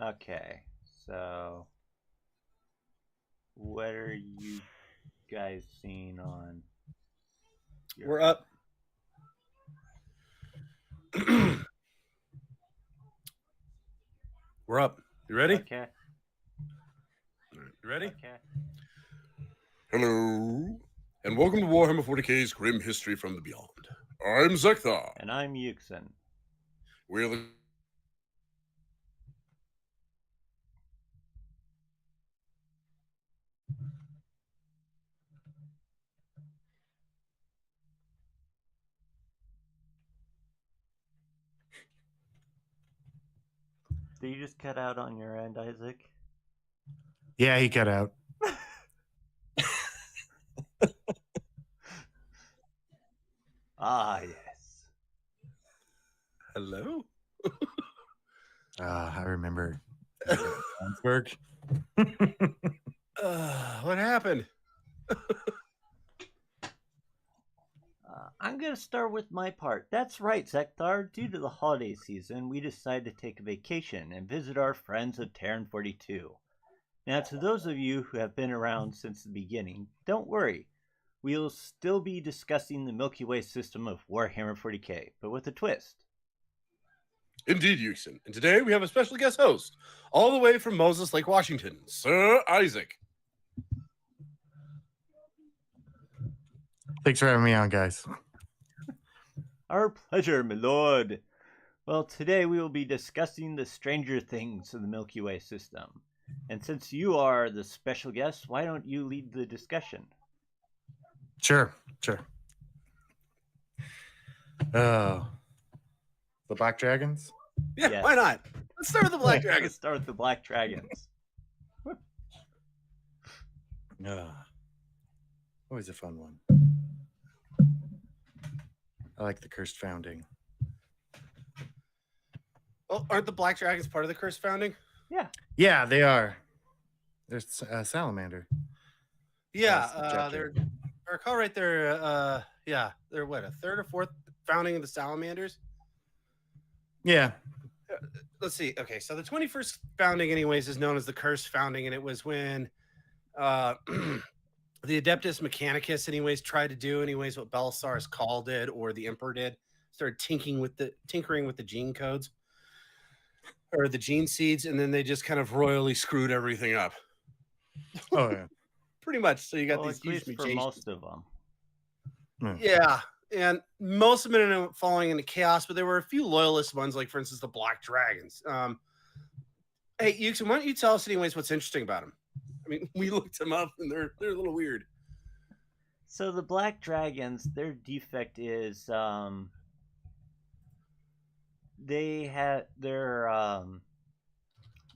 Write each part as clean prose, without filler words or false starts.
Okay, so what are you guys seeing on your We're end? up. We're up. You ready? Okay, You ready? okay. Hello, and welcome to Warhammer 40k's Grim History from the Beyond. I'm Zeckthar. And I'm Yuksen. We're the Did you just cut out on your end, Isaac? Yeah, he cut out. Ah, yes. hello. I remember. Johannesburg. What happened? I'm going to start with my part. That's right, Zeckthar. Due to the holiday season, we decided to take a vacation and visit our friends of Terran 42. Now, to those of you who have been around since the beginning, don't worry. We'll still be discussing the Milky Way system of Warhammer 40k, but with a twist. Indeed, Yuksen. And today we have a special guest host, all the way from Moses Lake, Washington, Sir Isaac. Thanks for having me on, guys. Our pleasure, my lord. Well, today we will be discussing the stranger things of the Milky Way system. And since you are the special guest, why don't you lead the discussion? Sure. The Black Dragons? Yeah, Yes. why not? Let's start with the Black Dragon. Let's start with the Black Dragons. Always a fun one. I like the Cursed Founding. Well, aren't the Black Dragons part of the Cursed Founding? Yeah, they are. There's Salamander. Yeah, That's the they're. I recall right there. Yeah, they're what, a third or fourth founding of the Salamanders? Yeah. Let's see. Okay, so the 21st founding, anyways, is known as the Cursed Founding, and it was when the Adeptus Mechanicus, anyways, tried to do, anyways, what Belisarius Cawl did or the Emperor did, started tinkering with the gene codes or the gene seeds, and then they just kind of royally screwed everything up. Oh, yeah. Pretty much. So you got Well, these at huge least for mutations. most of them. Yeah, and most of them ended up falling into chaos, but there were a few loyalist ones, like for instance the Black Dragons. Hey, Yuksen, why don't you tell us anyways what's interesting about them? I mean, we looked them up and they're a little weird. So the Black Dragons, their defect is they have their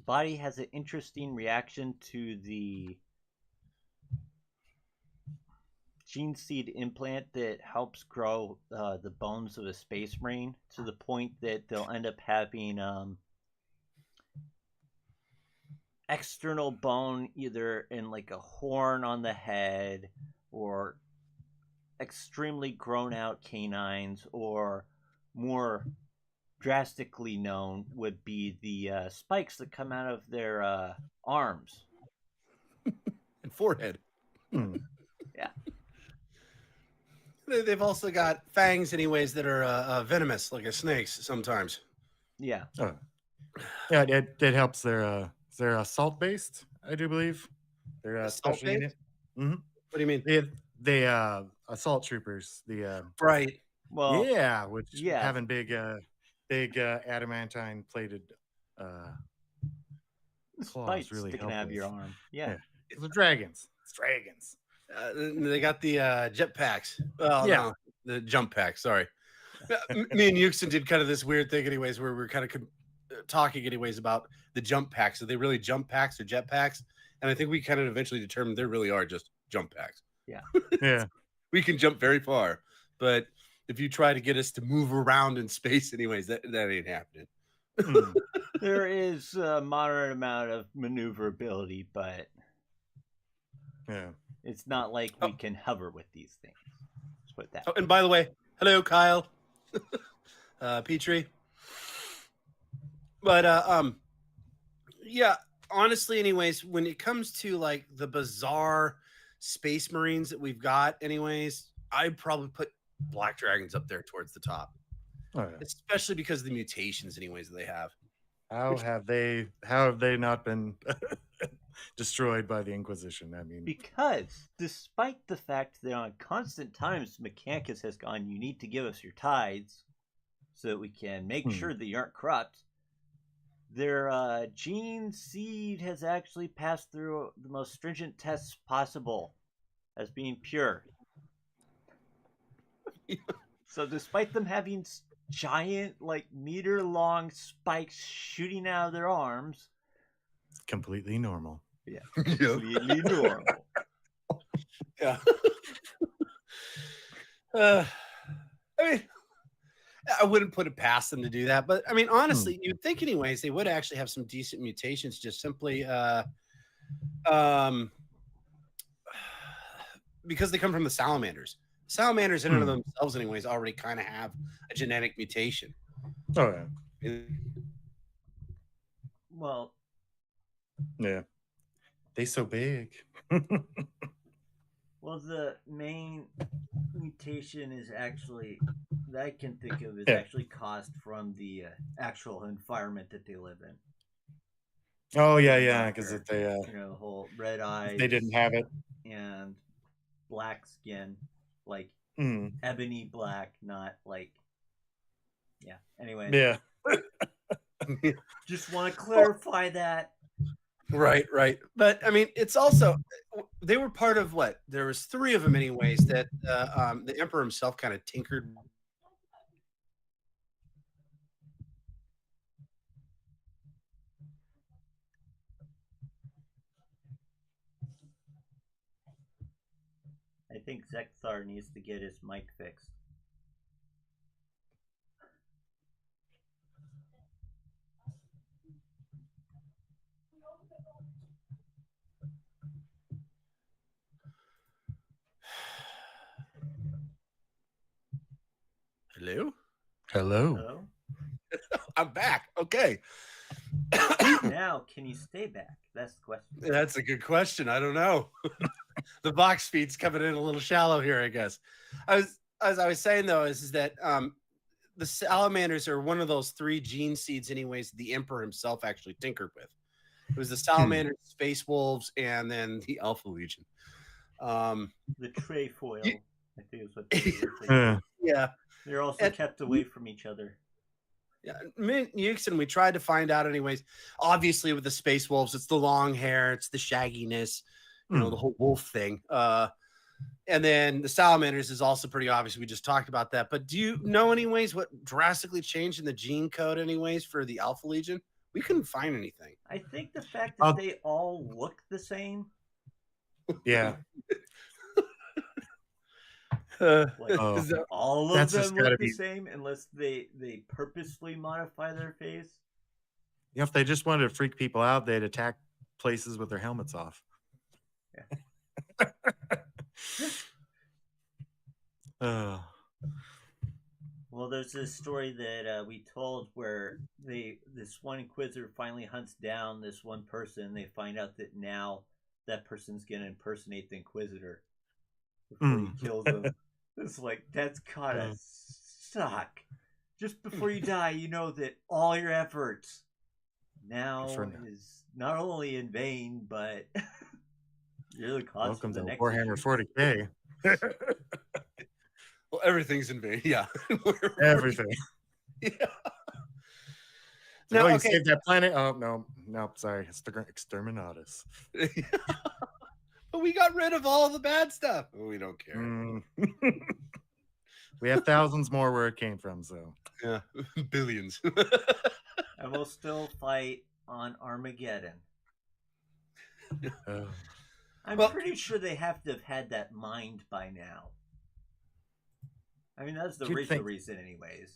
body has an interesting reaction to the gene seed implant that helps grow the bones of a space marine to the point that they'll end up having external bone either in like a horn on the head or extremely grown out canines, or more drastically known would be the spikes that come out of their arms. And forehead. Yeah. They've also got fangs, anyways, that are venomous, like a snake's sometimes. Yeah. Yeah, it helps their assault based, I do believe. They're special Assault-based? unit. Mm-hmm. What do you mean? They assault troopers. Right. Well, yeah, which yeah. having big adamantine plated claws spikes really sticking help out of your with. arm. Yeah. It's the dragons. It's dragons. They got the jetpacks. Oh, Yeah. no, the jump packs. Sorry. Me and Yuksen did kind of this weird thing, anyways, where we're kind of talking, anyways, about the jump packs. Are they really jump packs or jet packs? And I think we kind of eventually determined they really are just jump packs. Yeah. Yeah. We can jump very far, but if you try to get us to move around in space, anyways, that ain't happening. There is a moderate amount of maneuverability, but Yeah. it's not like we can hover with these things. Let's put that. Oh, and by the way, hello, Kyle, Petrie. But Yeah, honestly, anyways, when it comes to like the bizarre space marines that we've got, anyways, I'd probably put black dragons up there towards the top, Oh yeah. especially because of the mutations, anyways, that they have. How have they not been destroyed by the Inquisition? I mean, Because, despite the fact that on constant times Mechanicus has gone, you need to give us your tithes so that we can make sure that you aren't corrupt, their gene seed has actually passed through the most stringent tests possible as being pure. So, despite them having giant, like meter long spikes shooting out of their arms, it's completely normal. yeah, completely normal. Yeah. I mean, I wouldn't put it past them to do that, but I mean, honestly, you'd think, anyways, they would actually have some decent mutations, just simply, because they come from the salamanders. Salamanders, in and of themselves, anyways, already kind of have a genetic mutation. Oh yeah. Well, yeah, they so big. Well, the main mutation is actually that I can think of is Yeah. actually caused from the actual environment that they live in. Oh yeah, because if they the whole red eyes, they didn't have it, and black skin, like Mm. ebony black, not like Anyway, Yeah. just want to clarify that. Right. But I mean, it's also they were part of what? There was 3 of them, anyways, that the emperor himself kind of tinkered. I think Zeckthar needs to get his mic fixed. Hello? Hello? I'm back. Okay. Now, can you stay back? That's the question. That's a good question. I don't know. The box feed's coming in a little shallow here, I guess. As I was saying, though, is that the salamanders are one of those 3 gene seeds, anyways, the emperor himself actually tinkered with. It was the salamanders, space wolves, and then the Alpha Legion. The trefoil, I think is what they were. Yeah. They're also kept away from each other. Yeah, Yuksen, we tried to find out, anyways. Obviously, with the space wolves, it's the long hair, it's the shagginess, the whole wolf thing. And then the salamanders is also pretty obvious. We just talked about that. But do you know, anyways, what drastically changed in the gene code, anyways, for the Alpha Legion? We couldn't find anything. I think the fact that they all look the same. Yeah. All of them look the same unless they purposely modify their face. You know, if they just wanted to freak people out, they'd attack places with their helmets off. Yeah. Well, there's this story that we told where this one Inquisitor finally hunts down this one person. They find out that now that person's going to impersonate the Inquisitor before he kills him. It's like, that's gotta suck. Just before you die, you know that all your efforts now is not only in vain, but you're the cause Welcome of the to next Warhammer 40K. Well, everything's in vain. Yeah. Everything. Yeah. No, you saved that planet. Oh, no, sorry. It's the Exterminatus. But we got rid of all the bad stuff. We don't care. We have thousands more where it came from, so. Yeah, billions. And we'll still fight on Armageddon. I'm pretty sure they have to have had that mind by now. I mean, that's the original reason, anyways.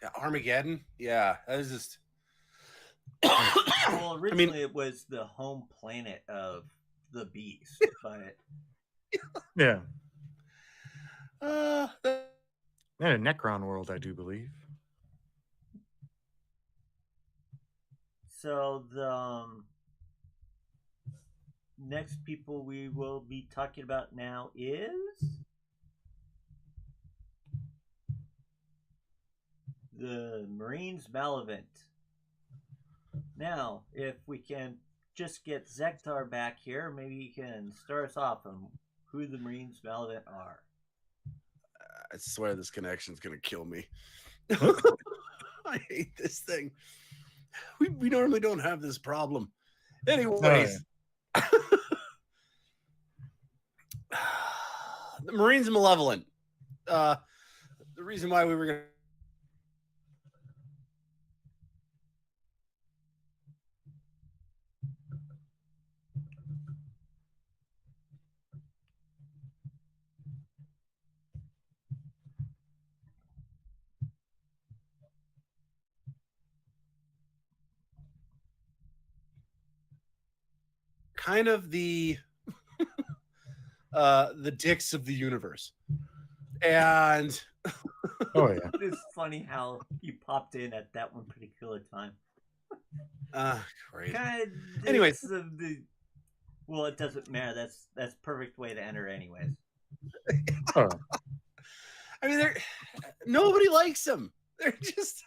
Yeah, Armageddon? Yeah, that was just... Well, originally it was the home planet of the beast, but... Yeah. And a Necron world, I do believe. So the next people we will be talking about now is the Marines Malavant. Now, if we can just get Zeckthar back here, maybe he can start us off on who the Marines Malavant are. I swear this connection's gonna kill me. I hate this thing. We normally don't have this problem. Anyways, the Marines Malevolent. The reason why we were gonna kind of the dicks of the universe. And Oh yeah. It's funny how you popped in at that one particular time. great. Kind of Anyways. of the. Well, it doesn't matter. That's perfect way to enter, anyways. Oh. I mean, nobody likes them. They're just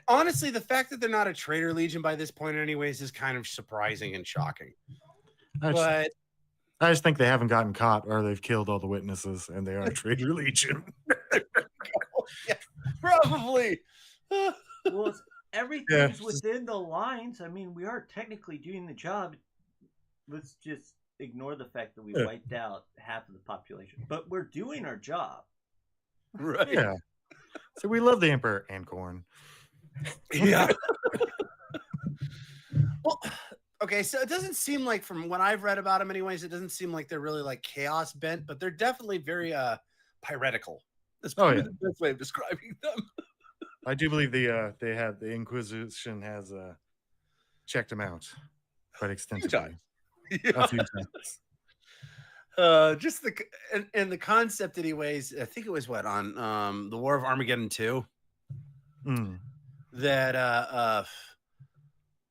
honestly, the fact that they're not a traitor legion by this point, anyways, is kind of surprising and shocking. I just think they haven't gotten caught, or they've killed all the witnesses, and they are a traitor legion. Yeah, probably. Well, everything's within the lines. I mean, we are technically doing the job. Let's just ignore the fact that we wiped out half of the population, but we're doing our job. Right. Yeah. So we love the Emperor and Corn. Yeah. Well, okay, so it doesn't seem like, from what I've read about them anyways, it doesn't seem like they're really like chaos bent, but they're definitely very piratical. That's probably the best way of describing them. I do believe the Inquisition has checked them out quite extensively. A few times. Just the concept anyways, I think it was what on the War of Armageddon 2 that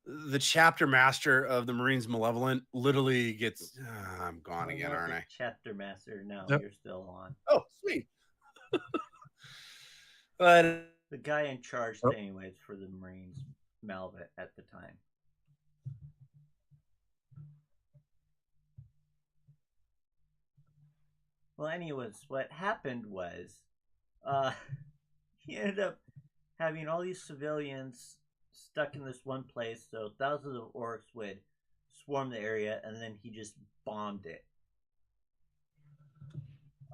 the chapter master of the Marines Malevolent literally gets I'm gone again, aren't I? Chapter master. No, you're still on. Oh, sweet. But the guy in charge anyways for the Marines Malevolent at the time. Well, anyways, what happened was he ended up having all these civilians stuck in this one place, so thousands of orcs would swarm the area, and then he just bombed it.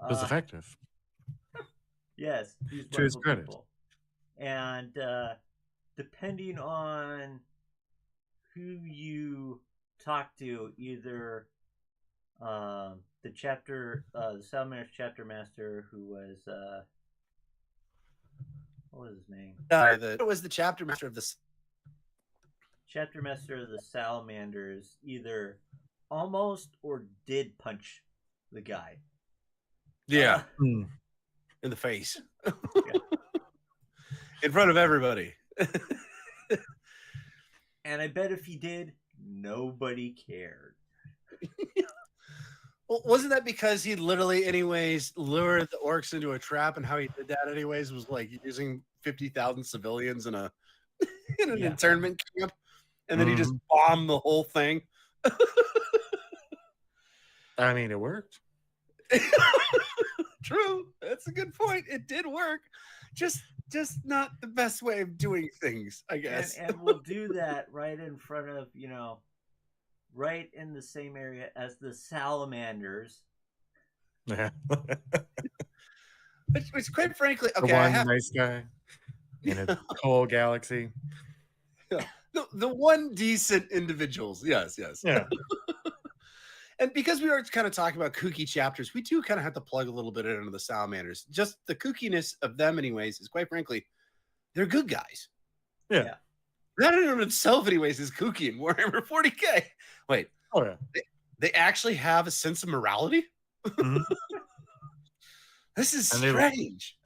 It was effective. Yes, he's to his credit. People. And depending on who you talk to, either the Salamander's chapter master, who was what was his name? It was the chapter master of the Salamanders, either almost or did punch the guy. Yeah. In the face. In front of everybody. And I bet if he did, nobody cared. Well, wasn't that because he literally, anyways, lured the orcs into a trap, and how he did that, anyways, was like using 50,000 civilians in an internment camp, and then he just bombed the whole thing? I mean, it worked. True. That's a good point. It did work. Just not the best way of doing things, I guess. And we'll do that right in front of, right in the same area as the Salamanders. Yeah. Which quite frankly, okay. The one nice guy in a whole galaxy. Yeah. The one decent individuals. Yes. Yeah. And because we are kind of talking about kooky chapters, we do kind of have to plug a little bit into the Salamanders. Just the kookiness of them, anyways, is quite frankly, they're good guys. Yeah. That in and of itself, anyways, is kooky in Warhammer 40K. Wait. Oh, yeah. They actually have a sense of morality? Mm-hmm. This is strange.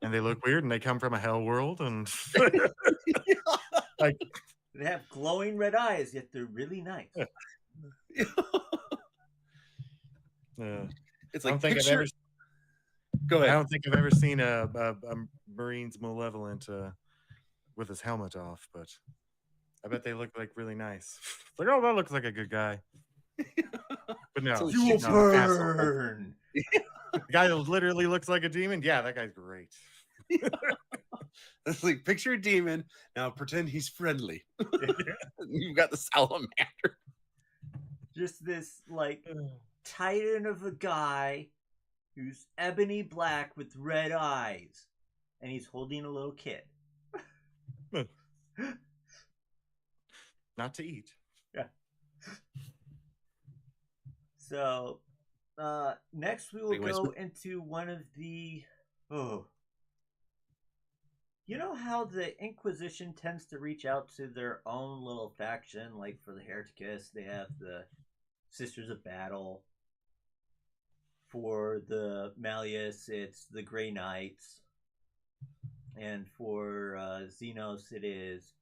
And they look weird, and they come from a hell world, and like They have glowing red eyes, yet they're really nice. It's I like don't think picture. Go I ahead. don't think I've ever seen a Marine's malevolent with his helmet off, but I bet they look like really nice. It's like, oh, that looks like a good guy. But no, So You will no, asshole. burn. The guy that literally looks like a demon. Yeah, that guy's great. It's like picture a demon. Now pretend he's friendly. You've got the salamander. Just this like titan of a guy who's ebony black with red eyes, and he's holding a little kid. Not to eat. Yeah. So next we will Anyways, go into one of the you know how the Inquisition tends to reach out to their own little faction, like for the Hereticus, they have the Sisters of Battle. For the Malleus, it's the Grey Knights. And for Xenos, it is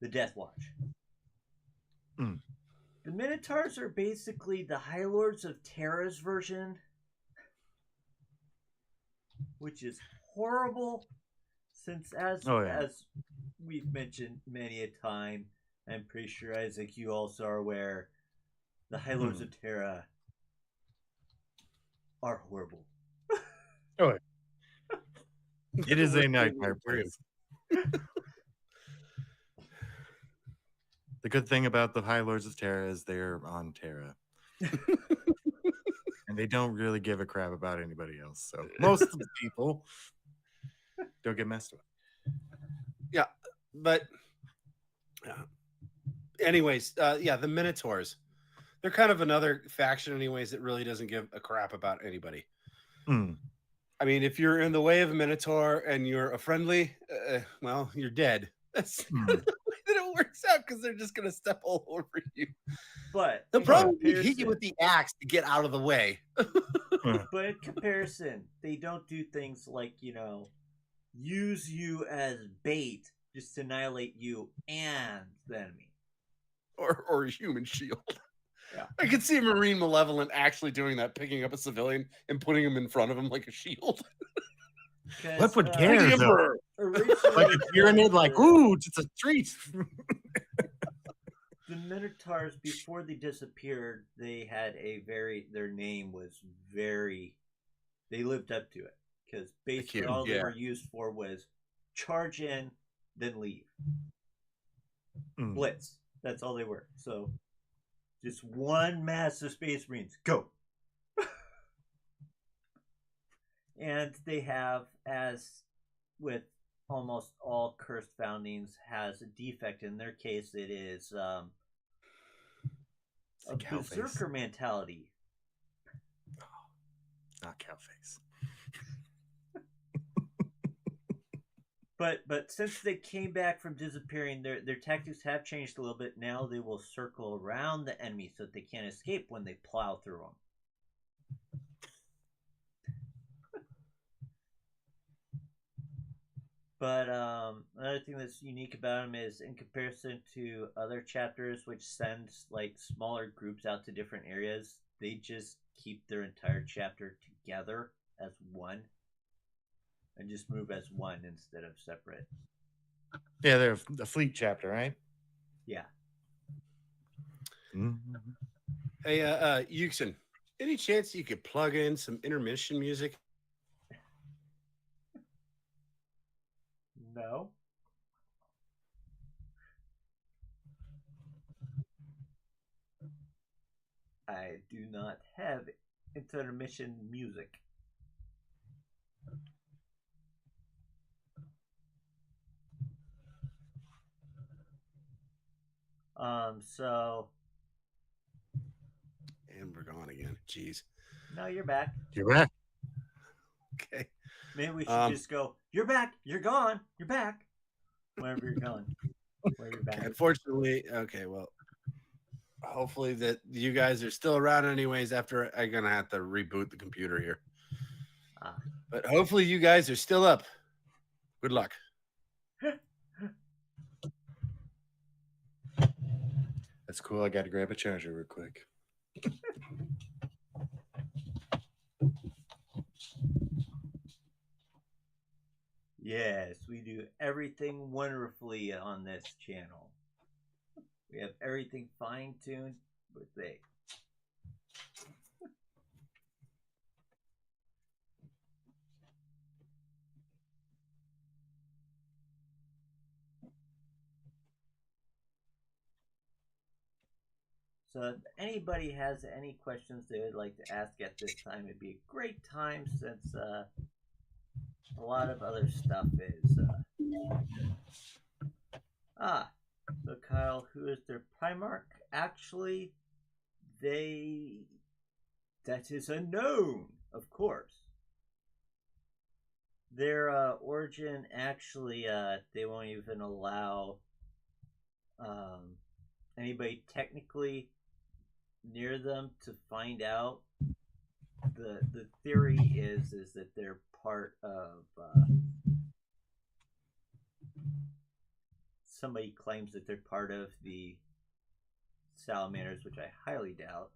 the Death Watch. Mm. The Minotaurs are basically the High Lords of Terra's version, which is horrible, since as we've mentioned many a time, I'm pretty sure, Isaac, you also are aware, the High Lords of Terra are horrible. Oh, it is a nightmare place. The good thing about the High Lords of Terra is they're on Terra. And they don't really give a crap about anybody else. So most of the people don't get messed with. Yeah, but anyways, yeah, the Minotaurs. They're kind of another faction, anyways, that really doesn't give a crap about anybody. Mm. I mean, if you're in the way of a Minotaur and you're a friendly, well, you're dead. That's the way that it works out, because they're just going to step all over you. But they'll probably hit you with the axe to get out of the way. But in comparison, they don't do things like, use you as bait just to annihilate you and the enemy. Or a human shield. Yeah. I could see a Marine Malevolent actually doing that, picking up a civilian and putting him in front of him like a shield. What would care, though? Like a pyramid, like, ooh, it's a treat. The Minotaurs, before they disappeared, they had their name was they lived up to it. Because basically all they were used for was charge in, then leave. Blitz. That's all they were. So, just one mass of Space Marines. Go! And they have, as with almost all cursed foundings, has a defect. In their case, it is a berserker mentality. Oh, not cow face. But since they came back from disappearing, their tactics have changed a little bit. Now they will circle around the enemy so that they can't escape when they plow through them. But another thing that's unique about them is, in comparison to other chapters, which sends like smaller groups out to different areas, they just keep their entire chapter together as one, and just move as one instead of separate. Yeah, they're a fleet chapter, right? Yeah. Mm-hmm. Hey, Yuksen, any chance you could plug in some intermission music? No. I do not have intermission music. So. And we're gone again. Jeez. No, you're back. You're back. Okay. Maybe we should just go, you're back, you're gone, you're back. Wherever you're going. Where you're back. Unfortunately, okay, well, hopefully that you guys are still around anyways after I'm going to have to reboot the computer here. But hopefully you guys are still up. Good luck. That's cool. I got to grab a charger real quick. Yes, we do everything wonderfully on this channel. We have everything fine-tuned with a... So if anybody has any questions they would like to ask at this time, it'd be a great time since a lot of other stuff is... So Kyle, who is their Primarch? Actually, that is unknown, of course. Their origin, actually, they won't even allow anybody technically near them to find out. The theory is that they're part of somebody claims that they're part of the salamanders, which I highly doubt.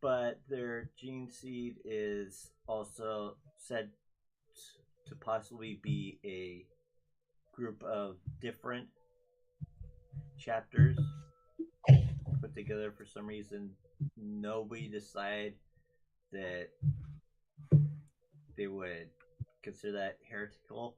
But their gene seed is also said to possibly be a group of different chapters put together. For some reason, nobody decided that they would consider that heretical.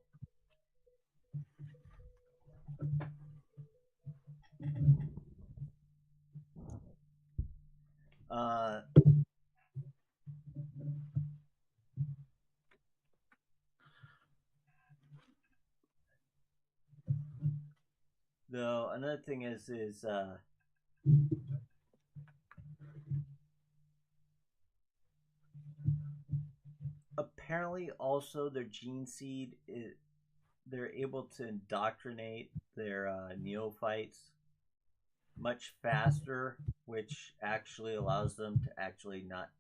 Though another thing is apparently also their gene seed they're able to indoctrinate their neophytes much faster, which actually allows them to actually not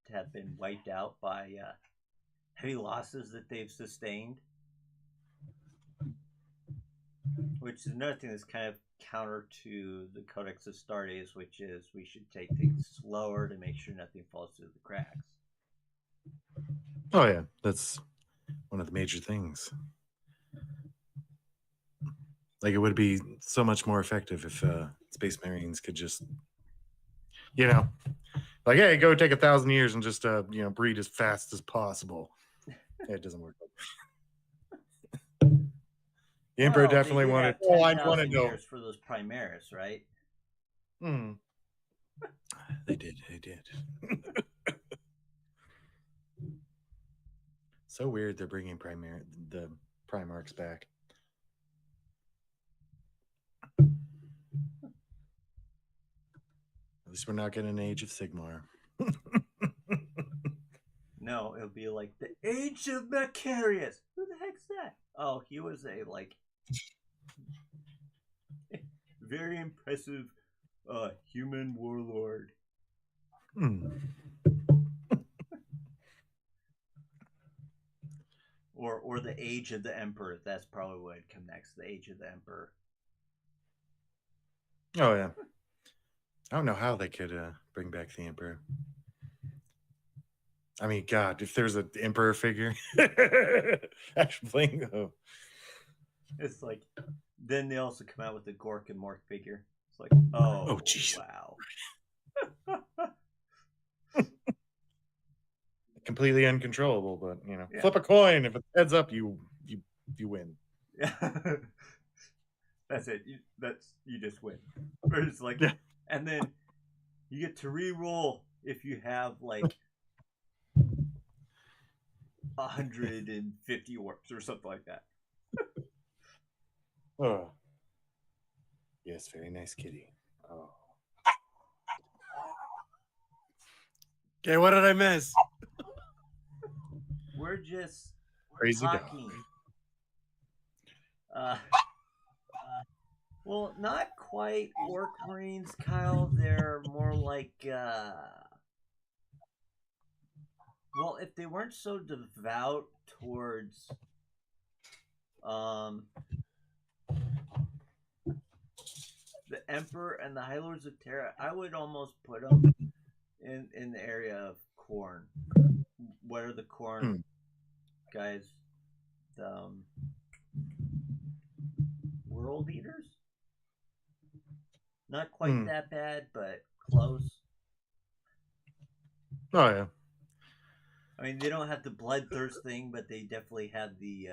to have been wiped out by heavy losses that they've sustained. Which is another thing that's kind of counter to the Codex Astartes, which is we should take things slower to make sure nothing falls through the cracks. Oh yeah, that's one of the major things. Like, it would be so much more effective if Space Marines could just, like, hey, go take 1,000 years and just breed as fast as possible. It doesn't work. The Emperor definitely wanted. Oh, I want to know. Years for those Primaris, right? They did. So weird they're bringing the Primarchs back. At least we're not getting an Age of Sigmar. No, it'll be like the Age of Macarius. Who the heck's that? Oh, he was a very impressive human warlord. Or the Age of the Emperor. That's probably what would come next. The Age of the Emperor. Oh yeah. I don't know how they could bring back the Emperor. I mean, God, if there's an Emperor figure, actually, it's like. Then they also come out with the Gork and Mork figure. It's like, oh geez. Wow. Completely uncontrollable, but flip a coin. If it heads up, you win. Yeah. That's it. You just win. Or it's like, and then you get to re-roll if you have 150 orcs or something like that. Oh. Yes, very nice kitty. Oh. Okay, what did I miss? We're just crazy talking. Well, not quite orc marines, Kyle. They're more like Well, if they weren't so devout towards um the Emperor and the High Lords of Terra, I would almost put them in the area of corn. What are the corn guys? The world eaters? Not quite that bad, but close. Oh yeah. I mean, they don't have the bloodthirst thing, but they definitely have the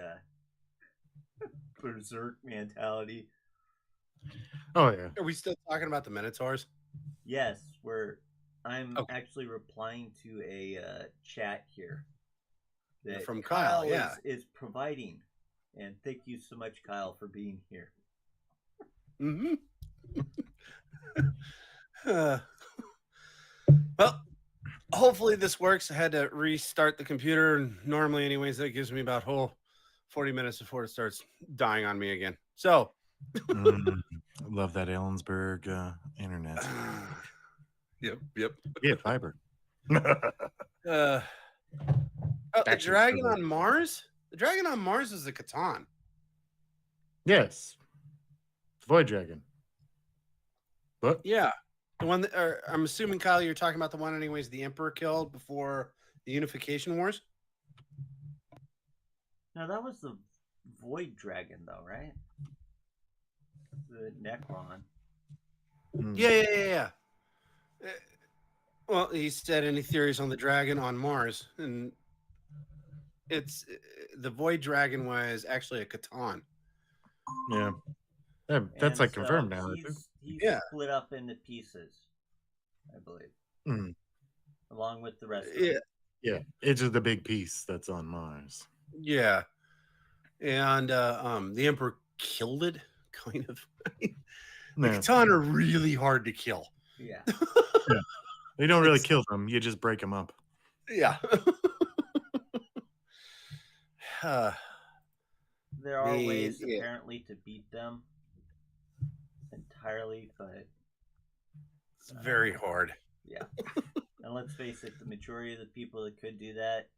berserk mentality. Oh yeah. Are we still talking about the Minotaurs? Yes, I'm Okay. actually replying to a chat here that From Kyle, is providing, and thank you so much, Kyle, for being here. Mm-hmm. Well, hopefully this works. I had to restart the computer, and normally, anyways, that gives me about 40 minutes before it starts dying on me again. So, love that Ellensburg internet. Yep. Yeah, fiber. The dragon on Mars? The dragon on Mars is a Catan. Yes. Void Dragon. What? Yeah. The one that, I'm assuming, Kyle, you're talking about the one, anyways, the Emperor killed before the Unification Wars? No, that was the Void Dragon, though, right? The Necron. Yeah. Well, he said any theories on the dragon on Mars, and it's the Void Dragon was actually a Catan. Yeah. That's like confirmed now. He's split up into pieces, I believe, along with the rest of them. Yeah, it's just the big piece that's on Mars. Yeah, and the Emperor killed it, kind of. The Catan are really hard to kill. Yeah. You don't really kill them; you just break them up. Yeah. There are ways apparently to beat them entirely, but it's very hard. Yeah. And let's face it, the majority of the people that could do that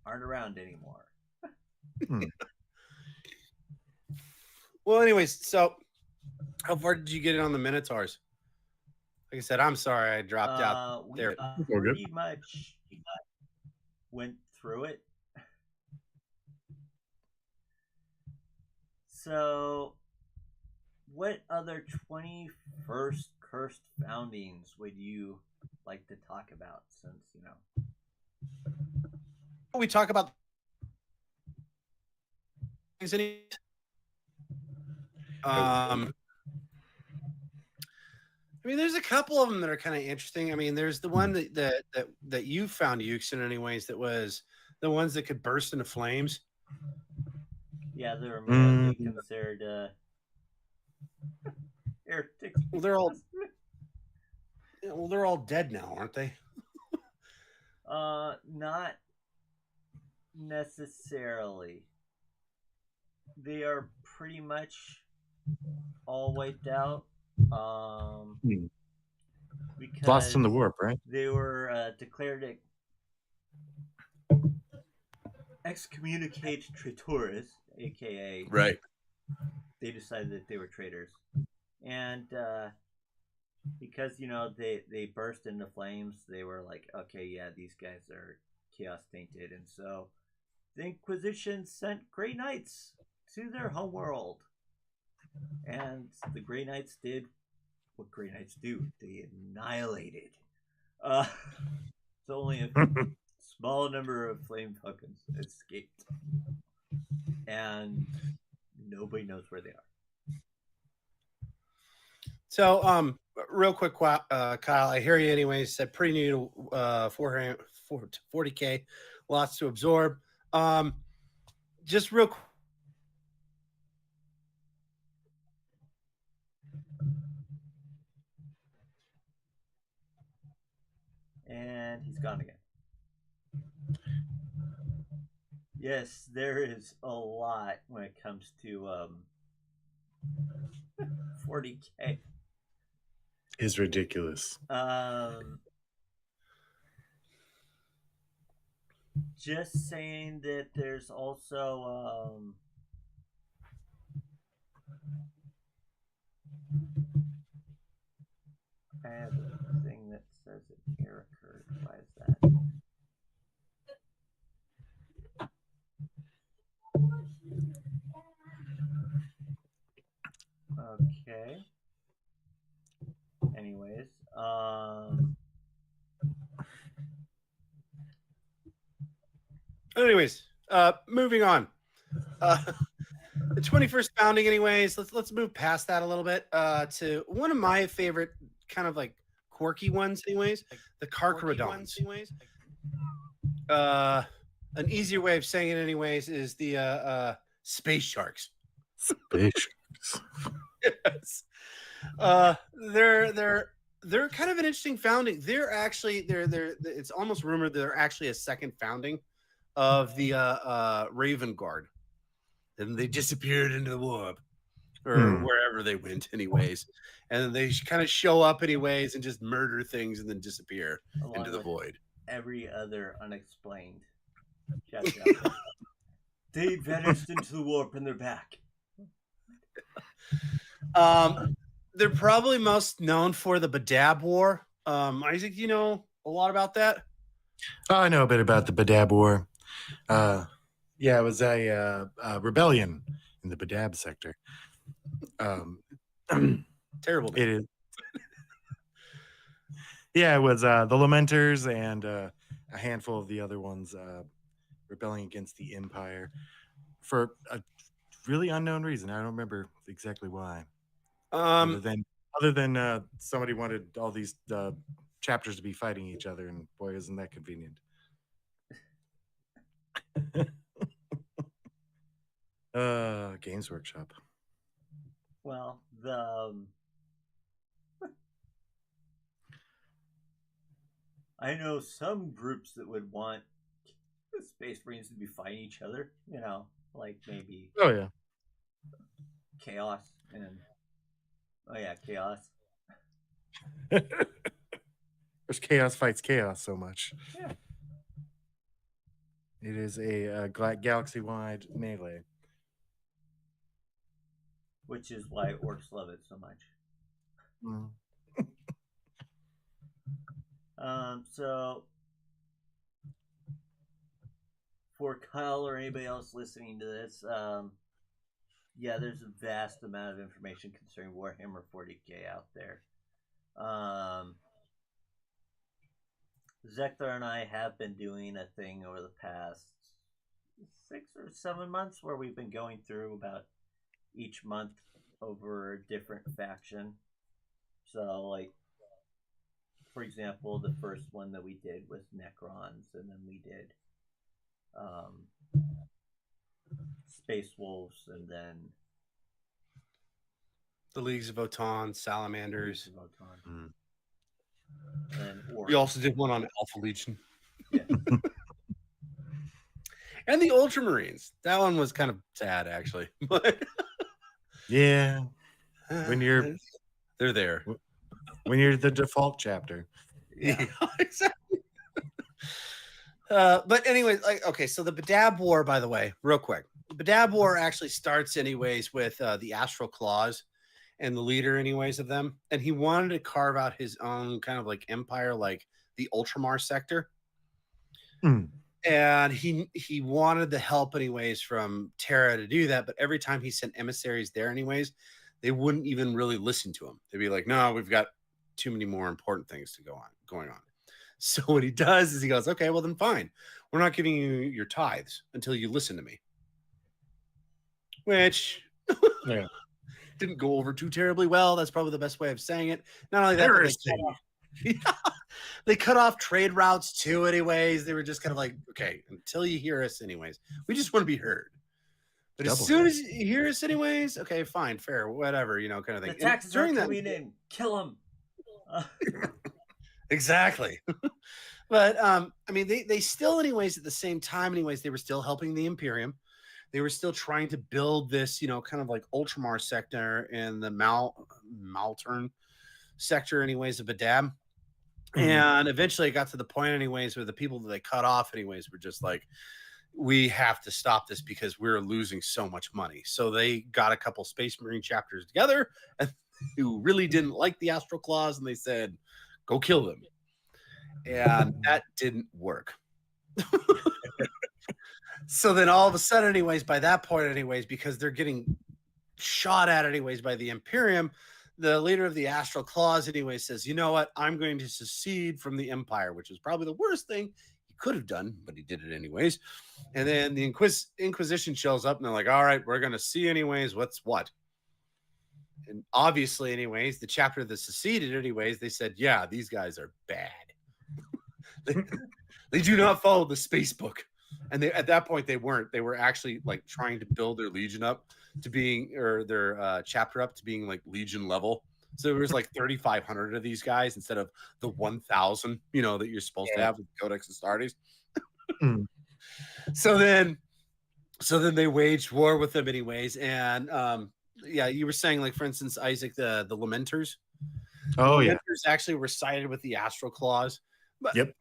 aren't around anymore. Well, anyways, so how far did you get it on the Minotaurs? Like I said, I'm sorry I dropped out there. Pretty much went through it. So, what other 21st cursed foundings would you like to talk about? Since we talk about things. I mean, there's a couple of them that are kind of interesting. I mean, there's the one that you found, Yuksen, anyways, that was the ones that could burst into flames. Yeah, they were mainly considered heretics. Well, they're all dead now, aren't they? Not necessarily. They are pretty much all wiped out. Because lost in the warp, right? They were declared excommunicate traitores, aka right. They decided that they were traitors, and because they burst into flames, they were like, okay, yeah, these guys are chaos tainted, and so the Inquisition sent Grey Knights to their homeworld, and the Grey Knights did what Grey Knights do. They annihilated. So only a small number of Flame Falcons escaped, and nobody knows where they are. So, real quick, Kyle, I hear you anyways. Said pretty new to 40K, lots to absorb. Just real quick. And he's gone again. Yes, there is a lot when it comes to 40K. Is ridiculous. Just saying that there's also I have a thing that says an error occurred. Why is that? Okay. Anyways, Anyways, moving on. The 21st founding, anyways. Let's move past that a little bit to one of my favorite kind of like quirky ones, anyways. The Carcharodons. An easier way of saying it, anyways, is the space sharks. Space. Yes. They're kind of an interesting founding. They're it's almost rumored they're actually a second founding of the Raven Guard. And they disappeared into the warp or wherever they went, anyways. And then they kind of show up, anyways, and just murder things and then disappear into the void. Every other unexplained chapter. They vanished into the warp and they're back. They're probably most known for the Badab War. Isaac, you know a lot about that? Oh, I know a bit about the Badab War. Yeah, it was a rebellion in the Badab sector. Terrible. It is. Yeah, it was the Lamenters and a handful of the other ones rebelling against the Empire for a really unknown reason. I don't remember exactly why. Other than somebody wanted all these chapters to be fighting each other, and boy, isn't that convenient. Games Workshop. Well, I know some groups that would want the Space Marines to be fighting each other. You know, like maybe. Oh yeah. Chaos and Chaos. There's Chaos fights Chaos so much. Yeah. It is a galaxy-wide melee. Which is why orcs love it so much. So for Kyle or anybody else listening to this, yeah, there's a vast amount of information concerning Warhammer 40k out there. Zeckthar and I have been doing a thing over the past 6 or 7 months where we've been going through about each month over a different faction. So, like, for example, the first one that we did was Necrons, and then we did Space Wolves, and then the Leagues of Votann, Salamanders. And we also did one on Alpha Legion. Yeah. And the Ultramarines. That one was kind of sad, actually. But yeah, when they're there. When you're the default chapter. Yeah, exactly. But anyways, like, okay, so the Badab War, by the way, real quick. The Badab War actually starts anyways with the Astral Claws and the leader anyways of them. And he wanted to carve out his own kind of like empire, like the Ultramar sector. And he wanted the help anyways from Terra to do that. But every time he sent emissaries there anyways, they wouldn't even really listen to him. They'd be like, no, we've got too many more important things to going on. So what he does is he goes, okay, well then fine. We're not giving you your tithes until you listen to me. Which didn't go over too terribly well. That's probably the best way of saying it. Not only that, they cut off trade routes too, anyways. They were just kind of like, okay, until you hear us anyways. We just want to be heard. But as soon as you hear us anyways, okay, fine, fair, whatever, you know, kind of thing. The taxes are coming in. Kill them. Exactly. But I mean, they still anyways at the same time anyways, they were still helping the Imperium. They were still trying to build this, you know, kind of like Ultramar sector in the Maltern sector anyways of Badab. And eventually it got to the point anyways where the people that they cut off anyways were just like, we have to stop this because we're losing so much money. So they got a couple Space Marine chapters together and who really didn't like the Astral Claws, and they said, go kill them. And that didn't work. So then all of a sudden anyways, by that point anyways, because they're getting shot at anyways by the Imperium, the leader of the Astral Claws anyway says, you know what, I'm going to secede from the Empire, which is probably the worst thing he could have done, but he did it anyways. And then the Inquisition shows up and they're like, all right, we're going to see anyways what's what. And obviously anyways, the chapter that seceded anyways, they said, yeah, these guys are bad. They do not follow the space book. And at that point they weren't. They were actually like trying to build their legion up to being, or their chapter up to being like legion level. So there was like 3,500 of these guys instead of the 1,000, that you're supposed to have with Codex Astartes. So then they waged war with them anyways. And yeah, you were saying, like, for instance, Isaac, the Lamenters. Oh, the yeah. Lamenters actually were sided with the Astral Claws. But Yep.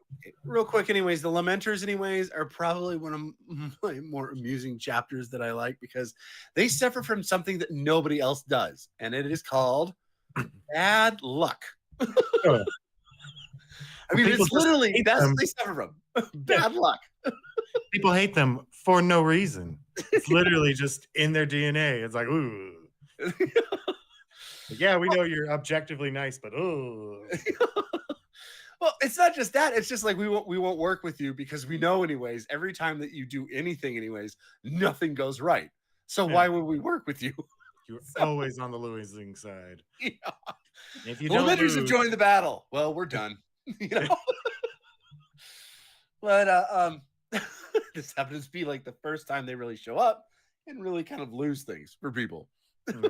real quick, anyways, the Lamenters, anyways, are probably one of my more amusing chapters that I like because they suffer from something that nobody else does, and it is called bad luck. Oh. I mean, People it's just literally hate that's them. what they suffer from. Bad luck. People hate them for no reason. It's literally just in their DNA. It's like, ooh. Yeah, we know you're objectively nice, but ooh. Well, it's not just that. It's just like we won't work with you because we know anyways, every time that you do anything anyways, nothing goes right. So why would we work with you? You're always on the losing side. Yeah. If you The don't Lamenters lose, have joined the battle. Well, we're done. But this happens to be like the first time they really show up and really kind of lose things for people. Yeah.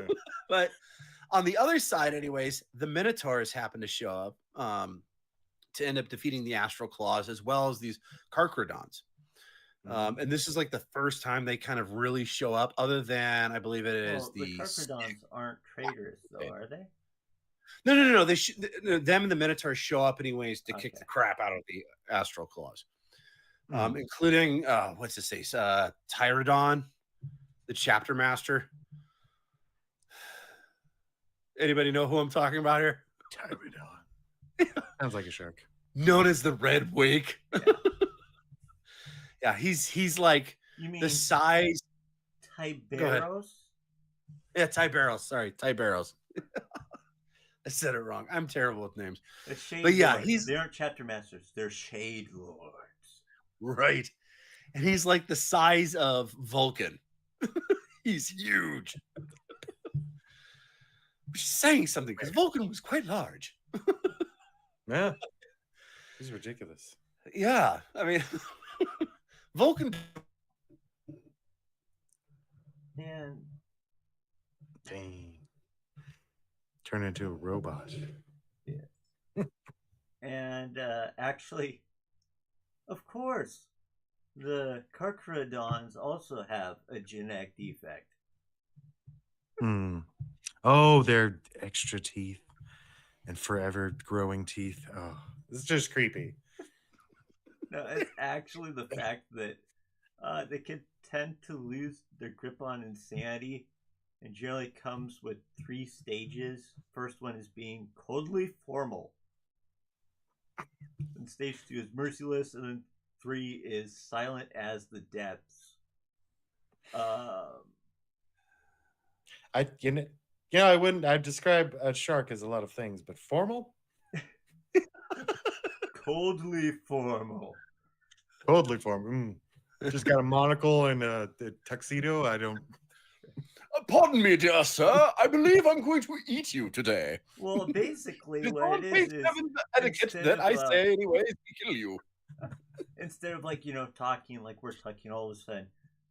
But on the other side, anyways, the Minotaurs happen to show up to end up defeating the Astral Claws as well as these Carcharodons. And this is like the first time they kind of really show up, other than I believe it is the Carcharodons aren't traitors, though, are they? No. Them and the Minotaurs show up anyways to kick the crap out of the Astral Claws, including what's his face, Tyrodon, the Chapter Master. Anybody know who I'm talking about here? Tyrodon. Sounds like a shark. Known as the Red Wake. Yeah, he's like the size. Tyberos? Yeah, Tyberos. Sorry, Tyberos. I said it wrong. I'm terrible with names. But yeah, they aren't chapter masters. They're shade lords. Right. And he's like the size of Vulcan. He's huge. Which is saying something because Vulcan was quite large. Yeah. He's ridiculous. Yeah. I mean, Vulcan. And dang. Turn into a robot. Yeah. And actually, of course, the Carcharodons also have a genetic defect. Oh, they're extra teeth and forever growing teeth. Oh, this is just creepy. No, it's actually the fact that they can tend to lose their grip on insanity, and generally comes with 3 stages. First one is being coldly formal. And stage 2 is merciless, and then 3 is silent as the depths. I wouldn't. I'd describe a shark as a lot of things, but formal. Coldly formal. Coldly formal. Just got a monocle and a tuxedo. I don't. Pardon me, dear sir. I believe I'm going to eat you today. Well, basically, what it is etiquette that I say, anyways, to kill you. Instead of talking like we're talking, all of a sudden,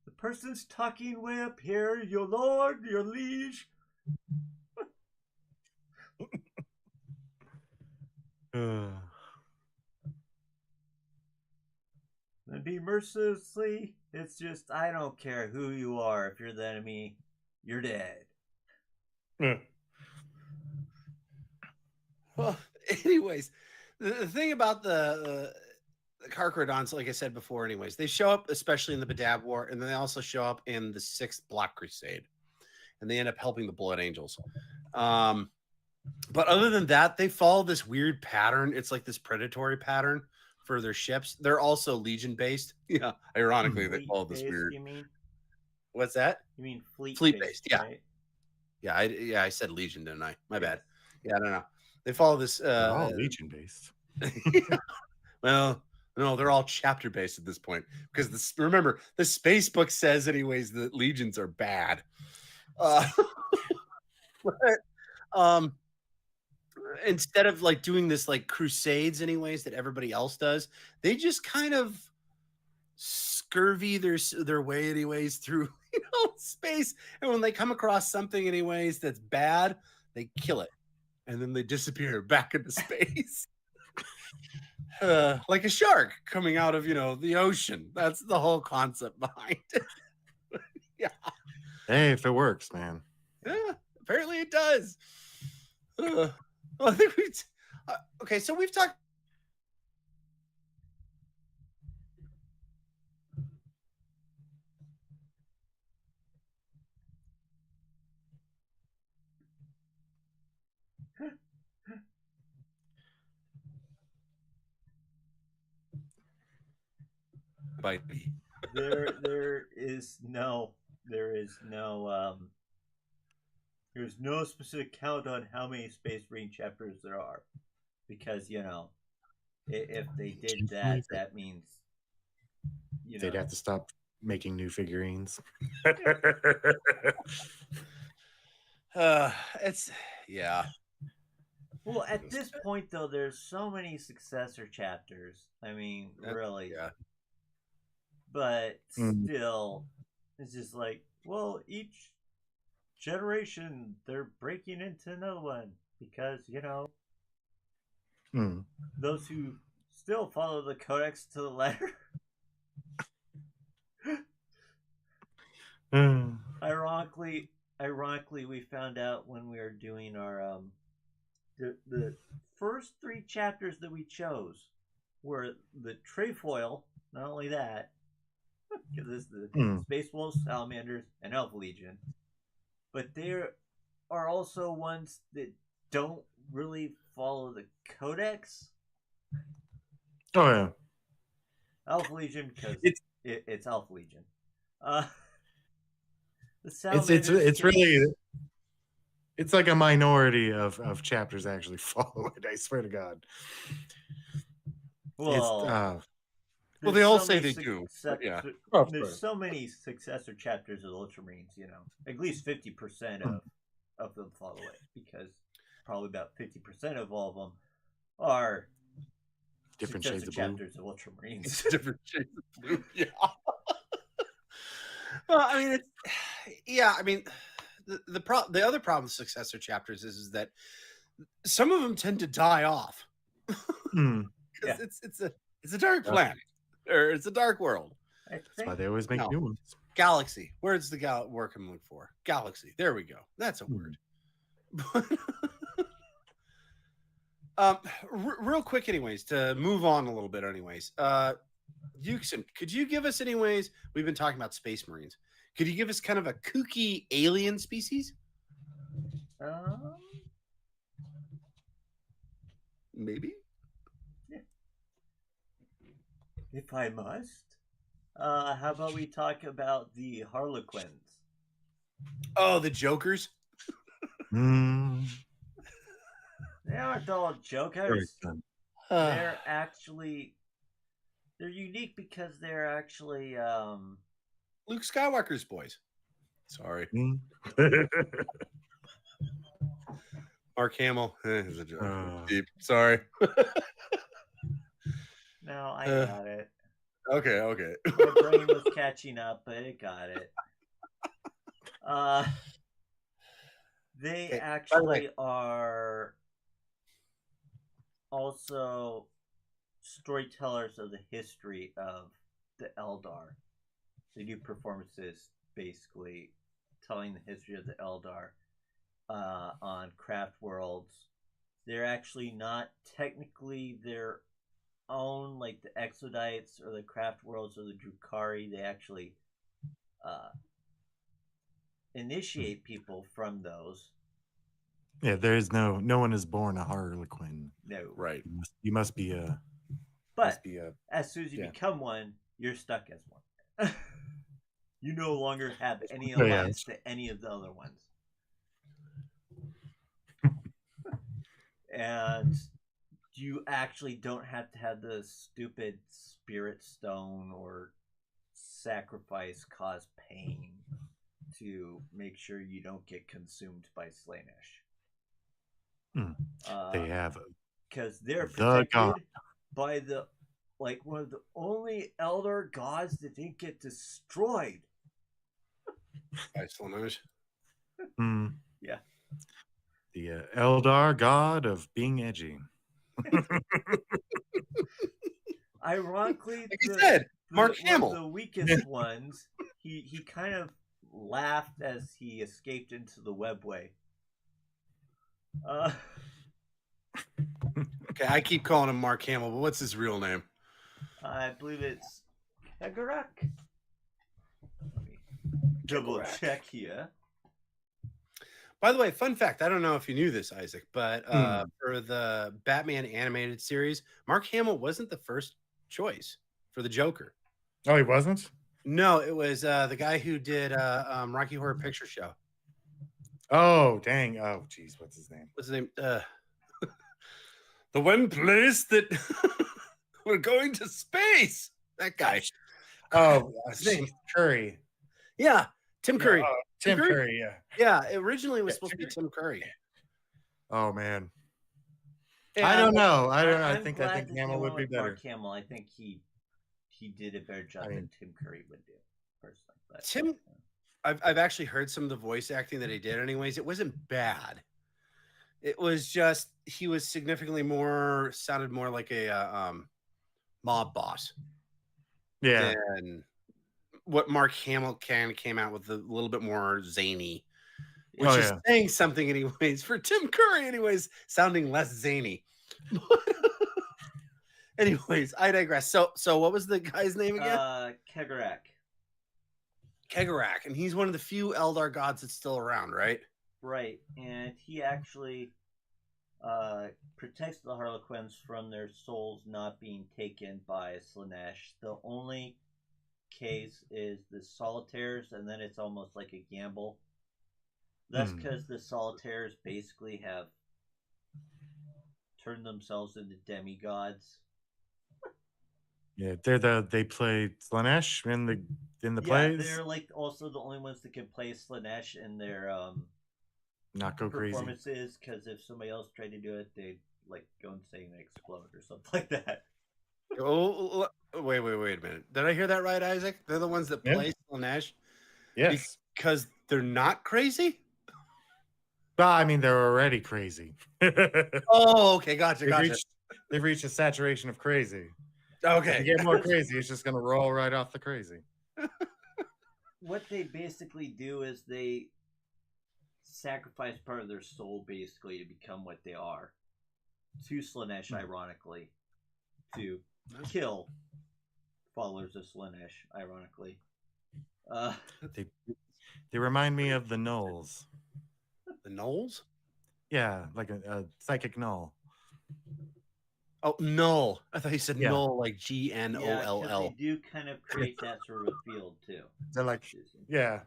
the person's talking way up here, your lord, your liege. And be mercilessly, it's just, I don't care who you are. If you're the enemy, you're dead. Well, anyways, The thing about the Carcharodons, like I said before, anyways, they show up especially in the Badab War, and then they also show up in the Sixth Black Crusade, and they end up helping the Blood Angels. But other than that, they follow this weird pattern. It's like this predatory pattern for their ships. They're also Legion based. Yeah, ironically, they follow this Fleet-based, weird. you mean? What's that? You mean Fleet fleet-based, based, yeah. right? Yeah, I said Legion, didn't I? My bad. Yeah, I don't know. They follow this. They're all Legion based. Well, no, they're all chapter based at this point because remember the space book says anyways that legions are bad. But, instead of like doing this like crusades anyways that everybody else does, they just kind of scurvy their way anyways through space, and when they come across something anyways that's bad, they kill it and then they disappear back into space. Like a shark coming out of the ocean. That's the whole concept behind it. Yeah. Hey, if it works, man. Yeah, apparently it does. Well, I think okay, so we've talked by There is no there's no specific count on how many Space Marine chapters there are, because if they did that, that means they'd have to stop making new figurines. It's yeah. Well, at this point though, there's so many successor chapters. I mean, really. Yeah. But still, it's just like, well, each generation they're breaking into another one because those who still follow the codex to the letter. Ironically, we found out when we were doing our the first 3 chapters that we chose were the trefoil. Not only that, because this is the Space Wolves, Salamanders, and Elf Legion, but there are also ones that don't really follow the codex. Oh yeah, Elf Legion because it's Elf Legion. The it's really it's like a minority of chapters actually follow it. I swear to God. Well, they all say they do. Yeah, there's so many successor chapters of the Ultramarines. At least 50% of them follow it, because probably about 50% of all of them are different shades of chapters of Ultramarines. Different shades of blue. Yeah. Well, I mean, I mean, the other problem with successor chapters is that some of them tend to die off. Because it's a dark planet, or it's a dark world. That's why they always make new ones. Galaxy. Where's the word I'm looking for? Galaxy. There we go. That's a word. Real quick, anyways, to move on a little bit, anyways. Yuksen, could you give us, anyways? We've been talking about Space Marines. Could you give us kind of a kooky alien species? Maybe. Yeah. If I must. How about we talk about the Harlequins? Oh, the Jokers? They aren't all jokers. They're unique because they're actually Luke Skywalker's boys. Sorry. Mark Hamill is a joke. Deep. Sorry. No, I got it. Okay. My brain was catching up, but it got it. They actually are also storytellers of the history of the Eldar. They do performances basically telling the history of the Eldar on craft worlds they're actually not technically their own, like the Exodites or the Craft Worlds or the Drukari. They actually uh, initiate people from those. Yeah, there is no one is born a Harlequin. No. Right. You must be a But be a as soon as you yeah. become one, you're stuck as one. You no longer have any Oh, yeah. alliance to any of the other ones. And you actually don't have to have the stupid spirit stone or sacrifice cause pain to make sure you don't get consumed by Slaanesh. They have Because they're the god. protected by the like one of the only elder gods that didn't get destroyed. By Slaanesh. Yeah. The Eldar god of being edgy. Ironically, Like you said, Mark one Hamill. of the weakest ones, he kind of laughed as he escaped into the webway. Okay, I keep calling him Mark Hamill, but what's his real name? I believe it's Kegarak. Let me double check here. By the way, fun fact, I don't know if you knew this, Isaac, but for the Batman animated series, Mark Hamill wasn't the first choice for the Joker. Oh, he wasn't? No, it was the guy who did Rocky Horror Picture Show. Oh, dang. Oh, geez. What's his name? What's his name? The one place that we're going to space. That guy. Oh, His name. Curry. Yeah, Tim Curry. Tim Curry, yeah. Yeah, originally it was supposed to be Tim Curry. Oh, man. Yeah, I don't know. I I'm think glad that Hamill they would went be with better. Mark Hamill. I think he did a better job than Tim Curry would do, personally. But, Tim, I've actually heard some of the voice acting that he did. Anyways, it wasn't bad. It was just he was significantly more sounded more like a mob boss. Yeah. Than what Mark Hamill came out with a little bit more zany, which is saying something anyways for Tim Curry. Anyways, sounding less zany. Anyways, I digress. So what was the guy's name again? Kegarak. Kegarak, and he's one of the few Eldar gods that's still around, right? Right, and he actually protects the Harlequins from their souls not being taken by Slaanesh. The only case is the solitaires, and then it's almost like a gamble. That's because the solitaires basically have turned themselves into demigods. Yeah, they play Slaanesh in the plays. They're like also the only ones that can play Slaanesh in their not go performances, because if somebody else tried to do it, they'd like go insane and explode or something like that. Oh, wait a minute. Did I hear that right, Isaac? They're the ones that play Slaanesh? Yes. Because they're not crazy? Well, I mean, they're already crazy. Oh, okay. Gotcha. They've reached a saturation of crazy. Okay. If you get more crazy, it's just going to roll right off the crazy. What they basically do is they sacrifice part of their soul basically to become what they are. To Slaanesh, ironically. To kill followers of Slaanesh, ironically. They remind me of the Gnolls. The Gnolls? Yeah, like a psychic Gnoll. Oh, null. I thought you said null, like Gnoll. Yeah, they do kind of create that sort of a field too. They're like, yeah.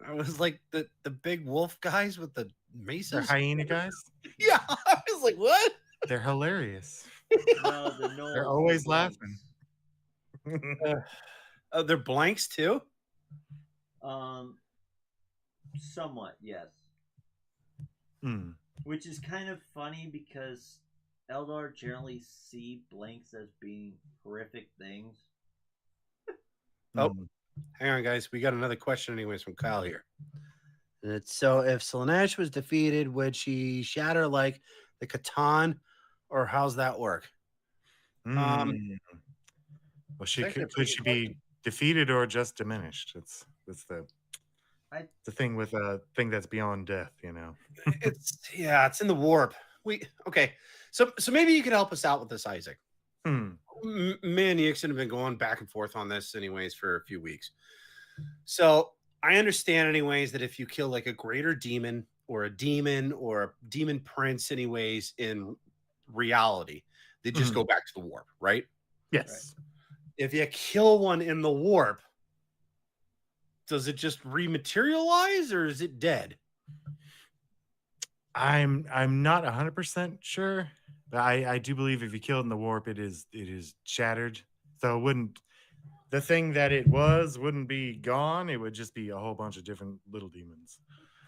I was like the big wolf guys with the maces. They're hyena guys. Yeah, I was like, what? They're hilarious. No, the Gnolls. They're always laughing. They're blanks too. Somewhat, yes. Which is kind of funny because Eldar generally see blanks as being horrific things. Oh, hang on, guys. We got another question, anyways, from Kyle here. So, if Slaanesh was defeated, would she shatter like the Catan, or how's that work? Well, could she be defeated or just diminished? That's the. the thing with a thing that's beyond death, you know. It's in the warp. So maybe you could help us out with this, Isaac. Hmm. Me and Yuksen have been going back and forth on this, anyways, for a few weeks. So I understand, anyways, that if you kill like a greater demon or a demon prince, anyways, in reality, they just go back to the warp, right? Yes. Right. If you kill one in the warp, does it just rematerialize or is it dead? I'm not 100% sure, but I do believe if you kill it in the warp, it is shattered. So it wouldn't, the thing that it wouldn't be gone. It would just be a whole bunch of different little demons.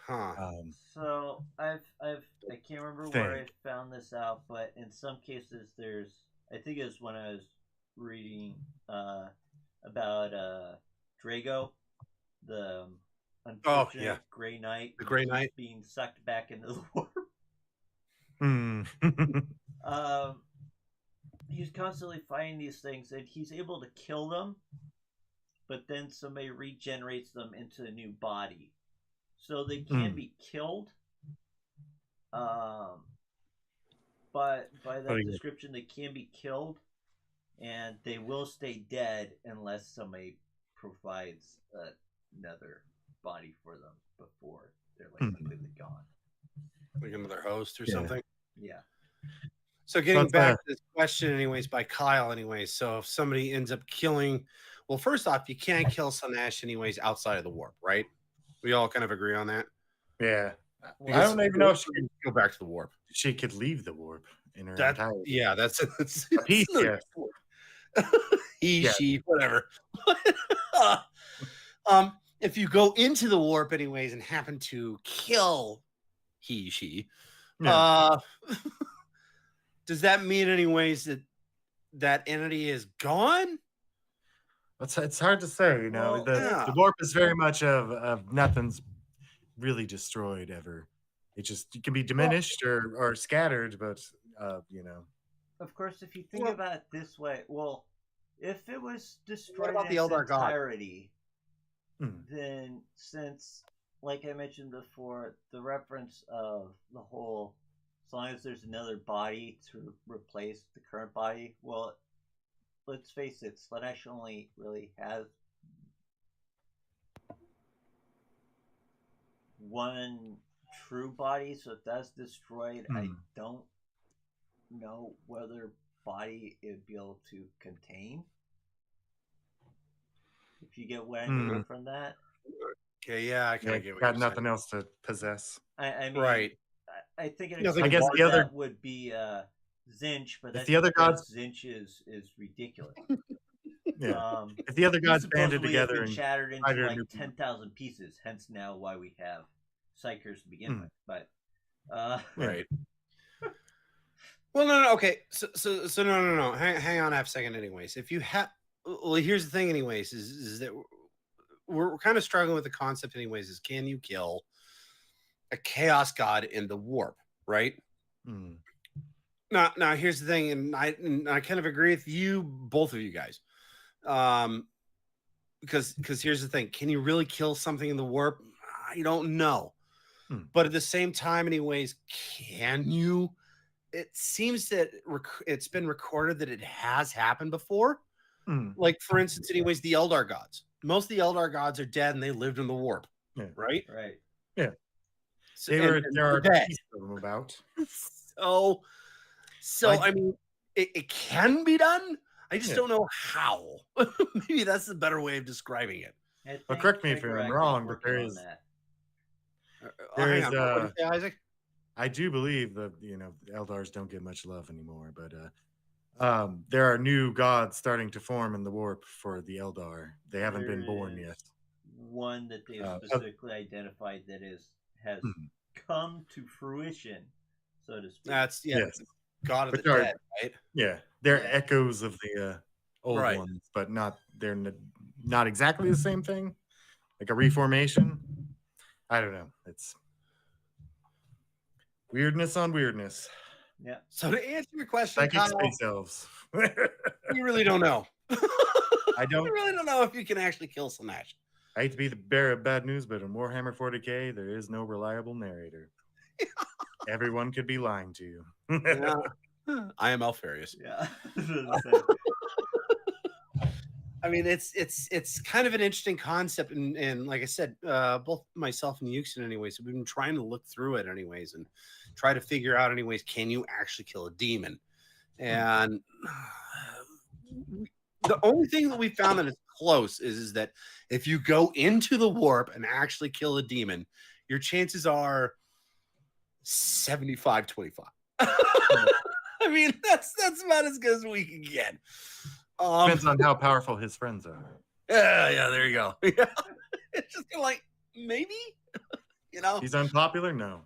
Huh. So I can't remember where I found this out, but in some cases I think it was when I was reading about Drago, the unfortunate Grey Knight, the Grey Knight being sucked back into the warp. He's constantly fighting these things, and he's able to kill them, but then somebody regenerates them into a new body. So they can be killed. But by that description, they can be killed, and they will stay dead unless somebody provides another body for them before they're like completely gone. Like another host or something? Yeah. So getting back to this question, anyways, by Kyle, anyways. So if somebody ends up killing, well, first off, you can't kill Slaanesh, anyways, outside of the warp, right? We all kind of agree on that. Yeah. I don't even know if she could go back to the warp. She could leave the warp in her entirety. Yeah, that's a piece. Yeah. She, whatever. If you go into the warp, anyways, and happen to kill she, does that mean, anyways, that entity is gone? It's hard to say, you know. The warp is very much of nothing's really destroyed ever. It can be diminished or scattered, but you know. Of course, if you think about it this way, if it was destroyed in its entirety, then since, like I mentioned before, the reference of the whole, as long as there's another body to replace the current body, let's face it, Slaanesh only really has one true body, so if that's destroyed, I don't know whether body it would be able to contain. If you get what I mean from that. Okay, yeah, I kind of get what got nothing else to possess. I mean, right. I think I guess the other would be Zinch, but that's the other gods Zinch is ridiculous. Yeah. If the other gods banded together and shattered into like 10,000 pieces, hence now why we have Psychers to begin with. But right. Well, no, okay. So no. Hang on half a second. Anyways, if you have, here's the thing. Anyways, is that we're kind of struggling with the concept. Anyways, is can you kill a chaos god in the warp? Right. Now, here's the thing, and I kind of agree with you, both of you guys. Because here's the thing, can you really kill something in the warp? I don't know. But at the same time, anyways, can you? It seems that it's been recorded that it has happened before. Like, for instance, anyways, the Eldar gods. Most of the Eldar gods are dead and they lived in the warp. Right? Right. Yeah. So, there are pieces of them about. So I mean, it can be done. I just don't know how. Maybe that's the better way of describing it. Well, correct me if I'm wrong, but there is Isaac? I do believe that Eldars don't get much love anymore, but there are new gods starting to form in the warp for the Eldar. They haven't been born yet. One that they specifically identified that has come to fruition, so to speak. That's God of the dead, right? Yeah, they're echoes of the old ones, but they're not exactly the same thing. Like a reformation. I don't know. It's weirdness on weirdness. Yeah. So to answer your question, like space elves. You really don't know. I don't. You really don't know if you can actually kill Slaanesh. I hate to be the bearer of bad news, but in Warhammer 40k, there is no reliable narrator. Everyone could be lying to you. Yeah. I am Alfarius. Yeah. I mean, it's kind of an interesting concept, and like I said, both myself and Yuksen, anyways, we've been trying to look through it, anyways, and try to figure out, anyways, can you actually kill a demon? And the only thing that we found that is close is that if you go into the warp and actually kill a demon, your chances are 75-25. I mean, that's about as good as we can get. Depends on how powerful his friends are. Yeah, there you go. Yeah. It's just kind of like, maybe, you know. He's unpopular? No.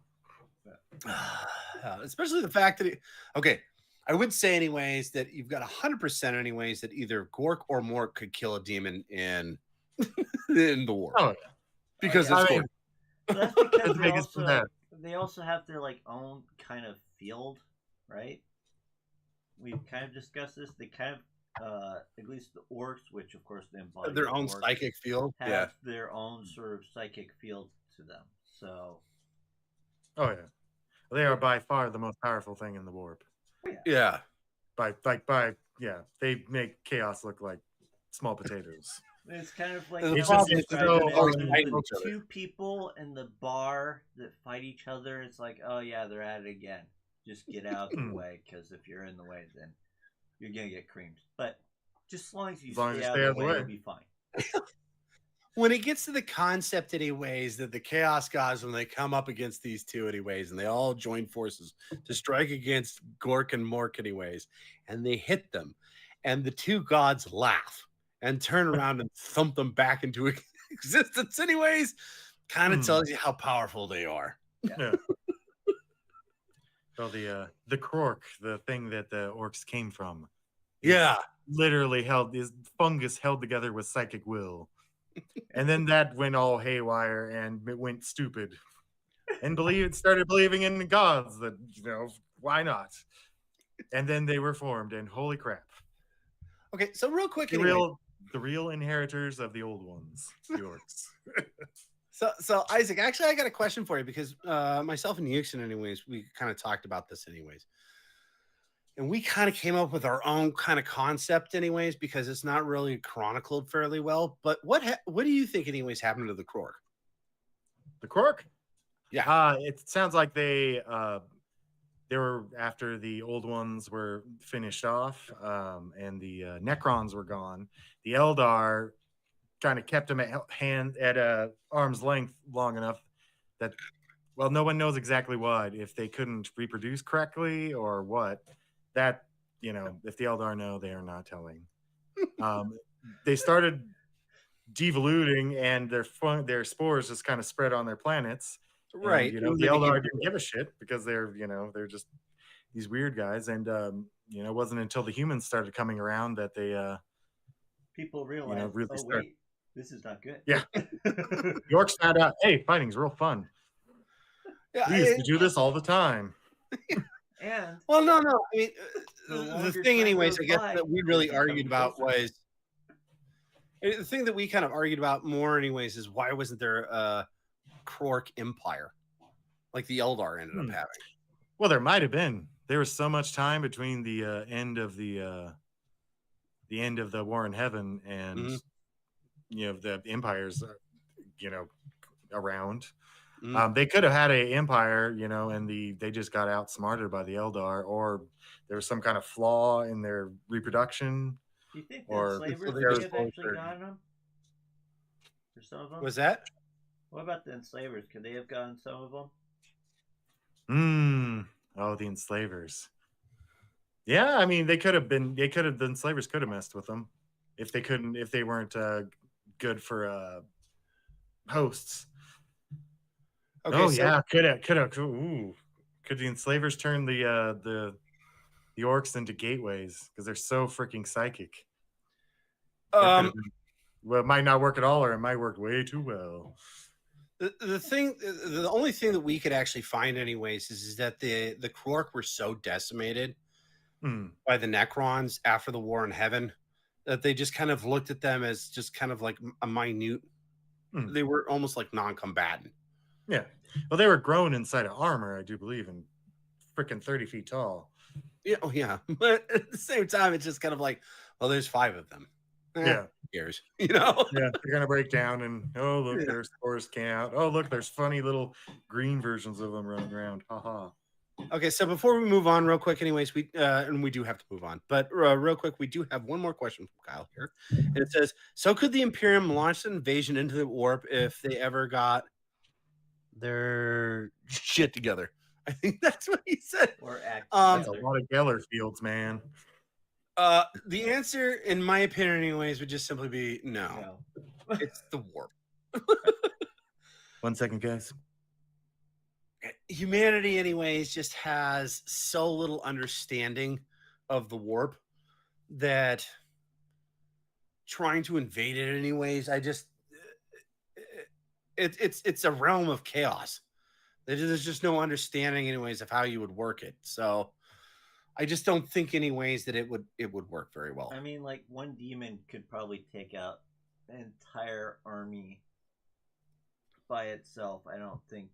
Especially the fact that okay, I would say anyways that you've got 100% anyways that either Gork or Mork could kill a demon in the war. Oh, yeah. Because I it's mean, That's because make it so bad. they also have their like own kind of field, right? We've kind of discussed this. They kind of at least the orcs, which of course they embody their own orcs, psychic field. have Yeah. their own sort of psychic field to them. So Oh yeah, they are by far the most powerful thing in the warp. Yeah. Yeah, they make chaos look like small potatoes. it's kind of like The you problem know, is they're there's always fighting the each other. two people in the bar that fight each other. It's like, oh yeah, they're at it again. Just get out of the way, because if you're in the way, then you're gonna get creamed. But just as long as you stay out of the way, you'll be fine. When it gets to the concept, anyways, that the Chaos Gods, when they come up against these two, anyways, and they all join forces to strike against Gork and Mork, anyways, and they hit them, and the two gods laugh and turn around and thump them back into existence, anyways, kind of tells you how powerful they are. Yeah. So the Krork, the thing that the orcs came from, Yeah. literally is fungus held together with psychic will. And then that went all haywire and it went stupid. And started believing in the gods that, why not? And then they were formed, and holy crap. Okay, so real quick, the real inheritors of the old ones, the orcs. So Isaac, actually, I got a question for you, because myself and Yuksen, anyways, we kind of talked about this, anyways, and we kind of came up with our own kind of concept, anyways, because it's not really chronicled fairly well. But what do you think, anyways, happened to the Krork? The Krork? Yeah. It sounds like they were, after the old ones were finished off, and the Necrons were gone. The Eldar kind of kept them at arm's length long enough that, well, no one knows exactly what, if they couldn't reproduce correctly or what. That, if the Eldar know, they are not telling. They started devoluting, and their spores just kind of spread on their planets. Right. And, the Eldar didn't give a shit, because they're just these weird guys. And it wasn't until the humans started coming around that they people realized, really wait, this is not good. Yeah. The orcs found out, hey, fighting's real fun. Yeah, We used to do this all the time. And well, no. I mean, the thing, time anyways, goes I guess by, that we they really become argued about closer. was the thing that we kind of argued about more, anyways, is why wasn't there a Krork empire like the Eldar ended up having? Well, there might have been. There was so much time between the end of the War in Heaven and the empires, around. They could have had an empire, and they just got outsmarted by the Eldar, or there was some kind of flaw in their reproduction. Do you think or the enslavers there may was have actually gotten them? For some of them? Was that? What about the enslavers? Could they have gotten some of them? Oh, the enslavers. Yeah, I mean, the enslavers could have messed with them if they weren't good for hosts. Okay, yeah, could have. Ooh, could the enslavers turn the orcs into gateways, because they're so freaking psychic? Well, it might not work at all, or it might work way too well. The only thing that we could actually find, anyways, is that the Krork were so decimated by the Necrons after the War in Heaven that they just kind of looked at them as just kind of like a minute They were almost like non-combatant. Yeah. Well, they were grown inside of armor, I do believe, and freaking 30 feet tall. Yeah, oh yeah. But at the same time, it's just kind of like, well, there's 5 of them. Yeah. Who cares? You know? Yeah. They're going to break down and, oh, look, Yeah. there's spores came out. Oh, look, there's funny little green versions of them running around. Haha. Okay, so before we move on, real quick, anyways, and we do have to move on, but real quick, we do have one more question from Kyle here, and it says, "So could the Imperium launch an invasion into the warp if they ever got their shit together?" I think that's what he said. Or act That's a together. lot of Geller fields, man. The answer, in my opinion, anyways, would just simply be no. No. It's the warp. 1 second, guys. Humanity, anyways, just has so little understanding of the warp that trying to invade it, anyways, it's a realm of chaos. There's just no understanding, anyways, of how you would work it. So I just don't think, anyways, that it would work very well. I mean, like one demon could probably take out an entire army by itself. I don't think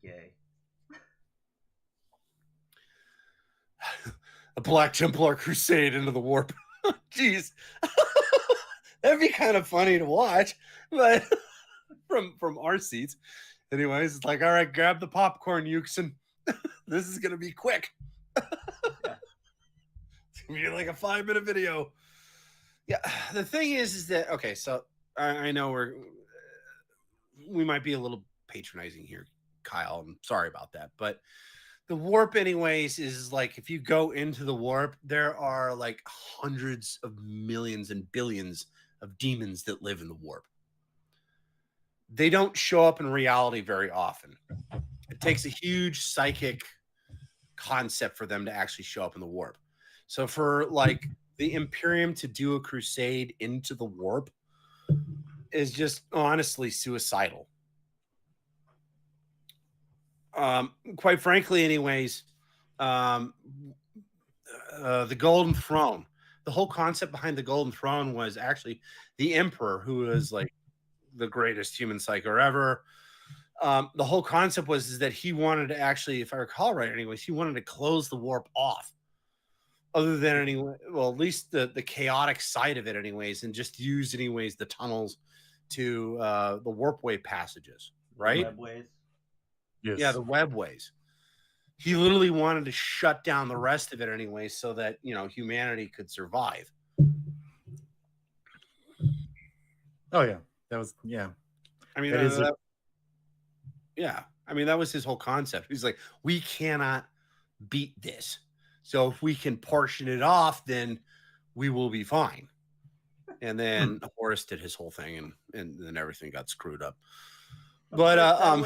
A Black Templar crusade into the warp. Jeez. That'd be kind of funny to watch, but from our seats. Anyways, it's like, all right, grab the popcorn, Yuksen. This is gonna be quick. Yeah. It's gonna be like a 5-minute video. Yeah, the thing is that okay, so I know we might be a little patronizing here, Kyle. I'm sorry about that, but the warp, anyways, is like if you go into the warp, there are like hundreds of millions and billions of demons that live in the warp. They don't show up in reality very often. It takes a huge psychic concept for them to actually show up in the warp. So for like the Imperium to do a crusade into the warp is just honestly suicidal. Quite frankly, anyways, the Golden Throne. The whole concept behind the Golden Throne was actually the Emperor, who was like the greatest human psycho ever. The whole concept is that he wanted to actually, if I recall right, anyways, he wanted to close the warp off, other than anyway, well, at least the chaotic side of it, anyways, and just use anyways the tunnels to the warpway passages, right? webways. Yes. Yeah, the webways. He literally wanted to shut down the rest of it anyway, so that humanity could survive. Oh yeah, that was I mean, yeah. I mean, that was his whole concept. He's like, we cannot beat this, so if we can portion it off, then we will be fine. And then Horus did his whole thing, and then everything got screwed up. But that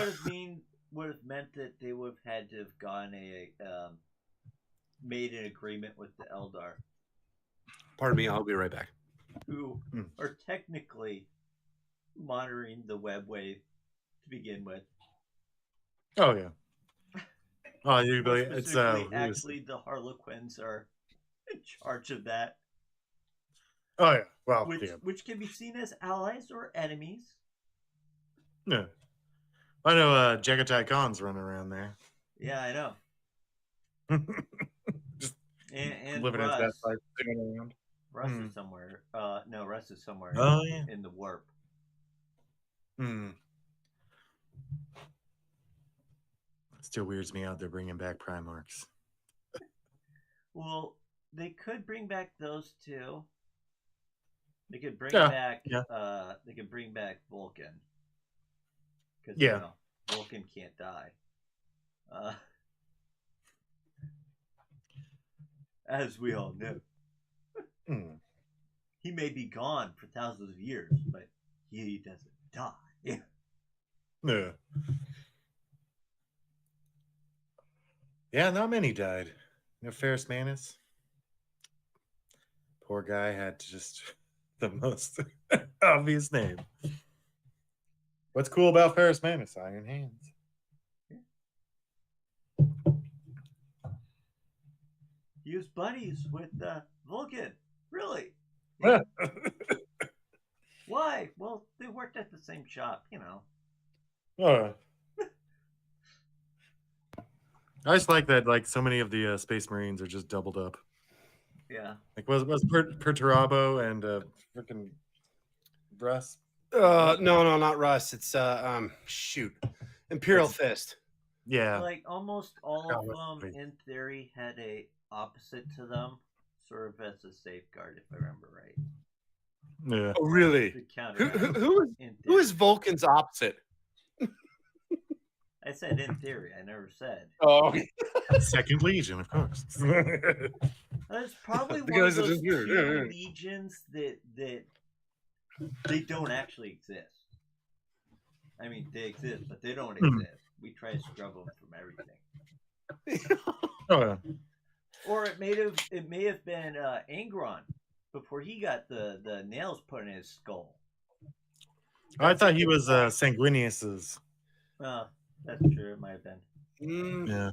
would have meant that they would have had to have gone made an agreement with the Eldar, pardon me, I'll be right back. who are technically monitoring the webway to begin with. Oh yeah. Oh, you believe it's actually the Harlequins are in charge of that. Oh yeah. Well, which can be seen as allies or enemies. Yeah. I know Jagatai Khan's running around there. Yeah, I know. Just and living Russ, as that side, sitting around. Russ is somewhere. No, Russ is somewhere in the warp. Still weirds me out they're bringing back Primarchs. Well, they could bring back those two. They could bring back. They could bring back Vulcan. Because Vulcan can't die. As we all know. He may be gone for thousands of years, but he doesn't die. Yeah. Yeah, not many died. Ferris Manus. Poor guy had just the most obvious name. What's cool about Ferris Manus? Iron hands. He was buddies with Vulcan. Really? Why? Well, they worked at the same shop, Oh. I just like that. Like so many of the Space Marines are just doubled up. Yeah. Like was Perturabo and freaking Russ. No, not Russ. It's shoot, Imperial That's- Fist. Yeah. Like almost all of them, Wait. in theory, had a opposite to them, sort of as a safeguard, if I remember right. Yeah. Oh, really? To Who, counteract. who Who is Vulcan's opposite? I said in theory. I never said. Oh, okay. Second Legion, of course. That's probably one Because of it those is weird. Yeah, yeah. two legions that they don't actually exist. I mean, they exist, but they don't exist. We try to scrub them from everything. Oh, yeah. Or it may have been Angron before he got the nails put in his skull. I thought he was Sanguinius's. That's true. It might have been. Yeah.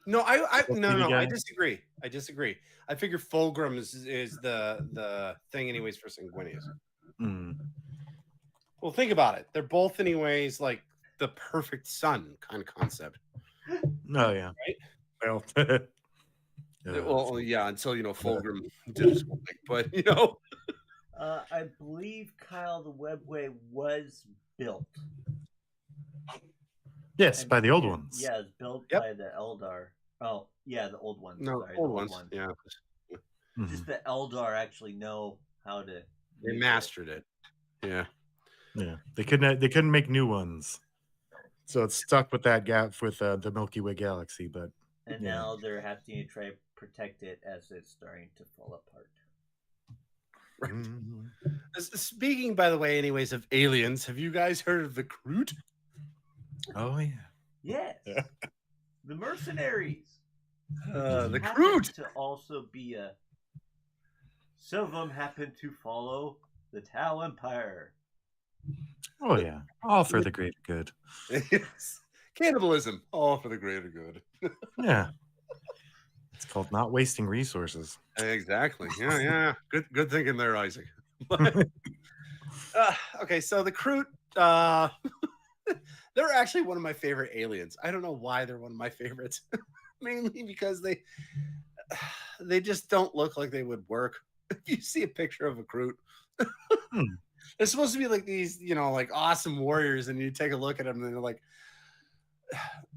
No, no. guy. I disagree. I figure Fulgrim is the thing, anyways, for Sanguinius. Mm. Well, think about it. They're both, anyways, like the perfect son kind of concept. Oh yeah. Right? Well. Well, yeah, until Fulgrim did his whole thing, but I believe Kyle the Webway was built. Yes, by the old ones. Yeah, it's built by the Eldar. Oh, yeah, the old ones. No, sorry, old the ones. Yeah. Just the Eldar actually know how to. They mastered it. Yeah. Yeah. They couldn't make new ones, so it's stuck with that gap with the Milky Way galaxy. But now they're having to try to protect it as it's starting to fall apart. Right. Speaking, by the way, anyways, of aliens, have you guys heard of the Kroot? Oh yeah. Yes. Yeah. The mercenaries. The Kroot to also be a. Some of them happen to follow the Tau Empire. Oh yeah. All for the greater good. Yes. Cannibalism, all for the greater good. Yeah. It's called not wasting resources. Exactly. Yeah. Good thinking there, Isaac. Okay, so the Kroot, they're actually one of my favorite aliens. I don't know why they're one of my favorites. Mainly because they just don't look like they would work. If you see a picture of a Kroot, they're supposed to be like these, like awesome warriors, and you take a look at them and they're like,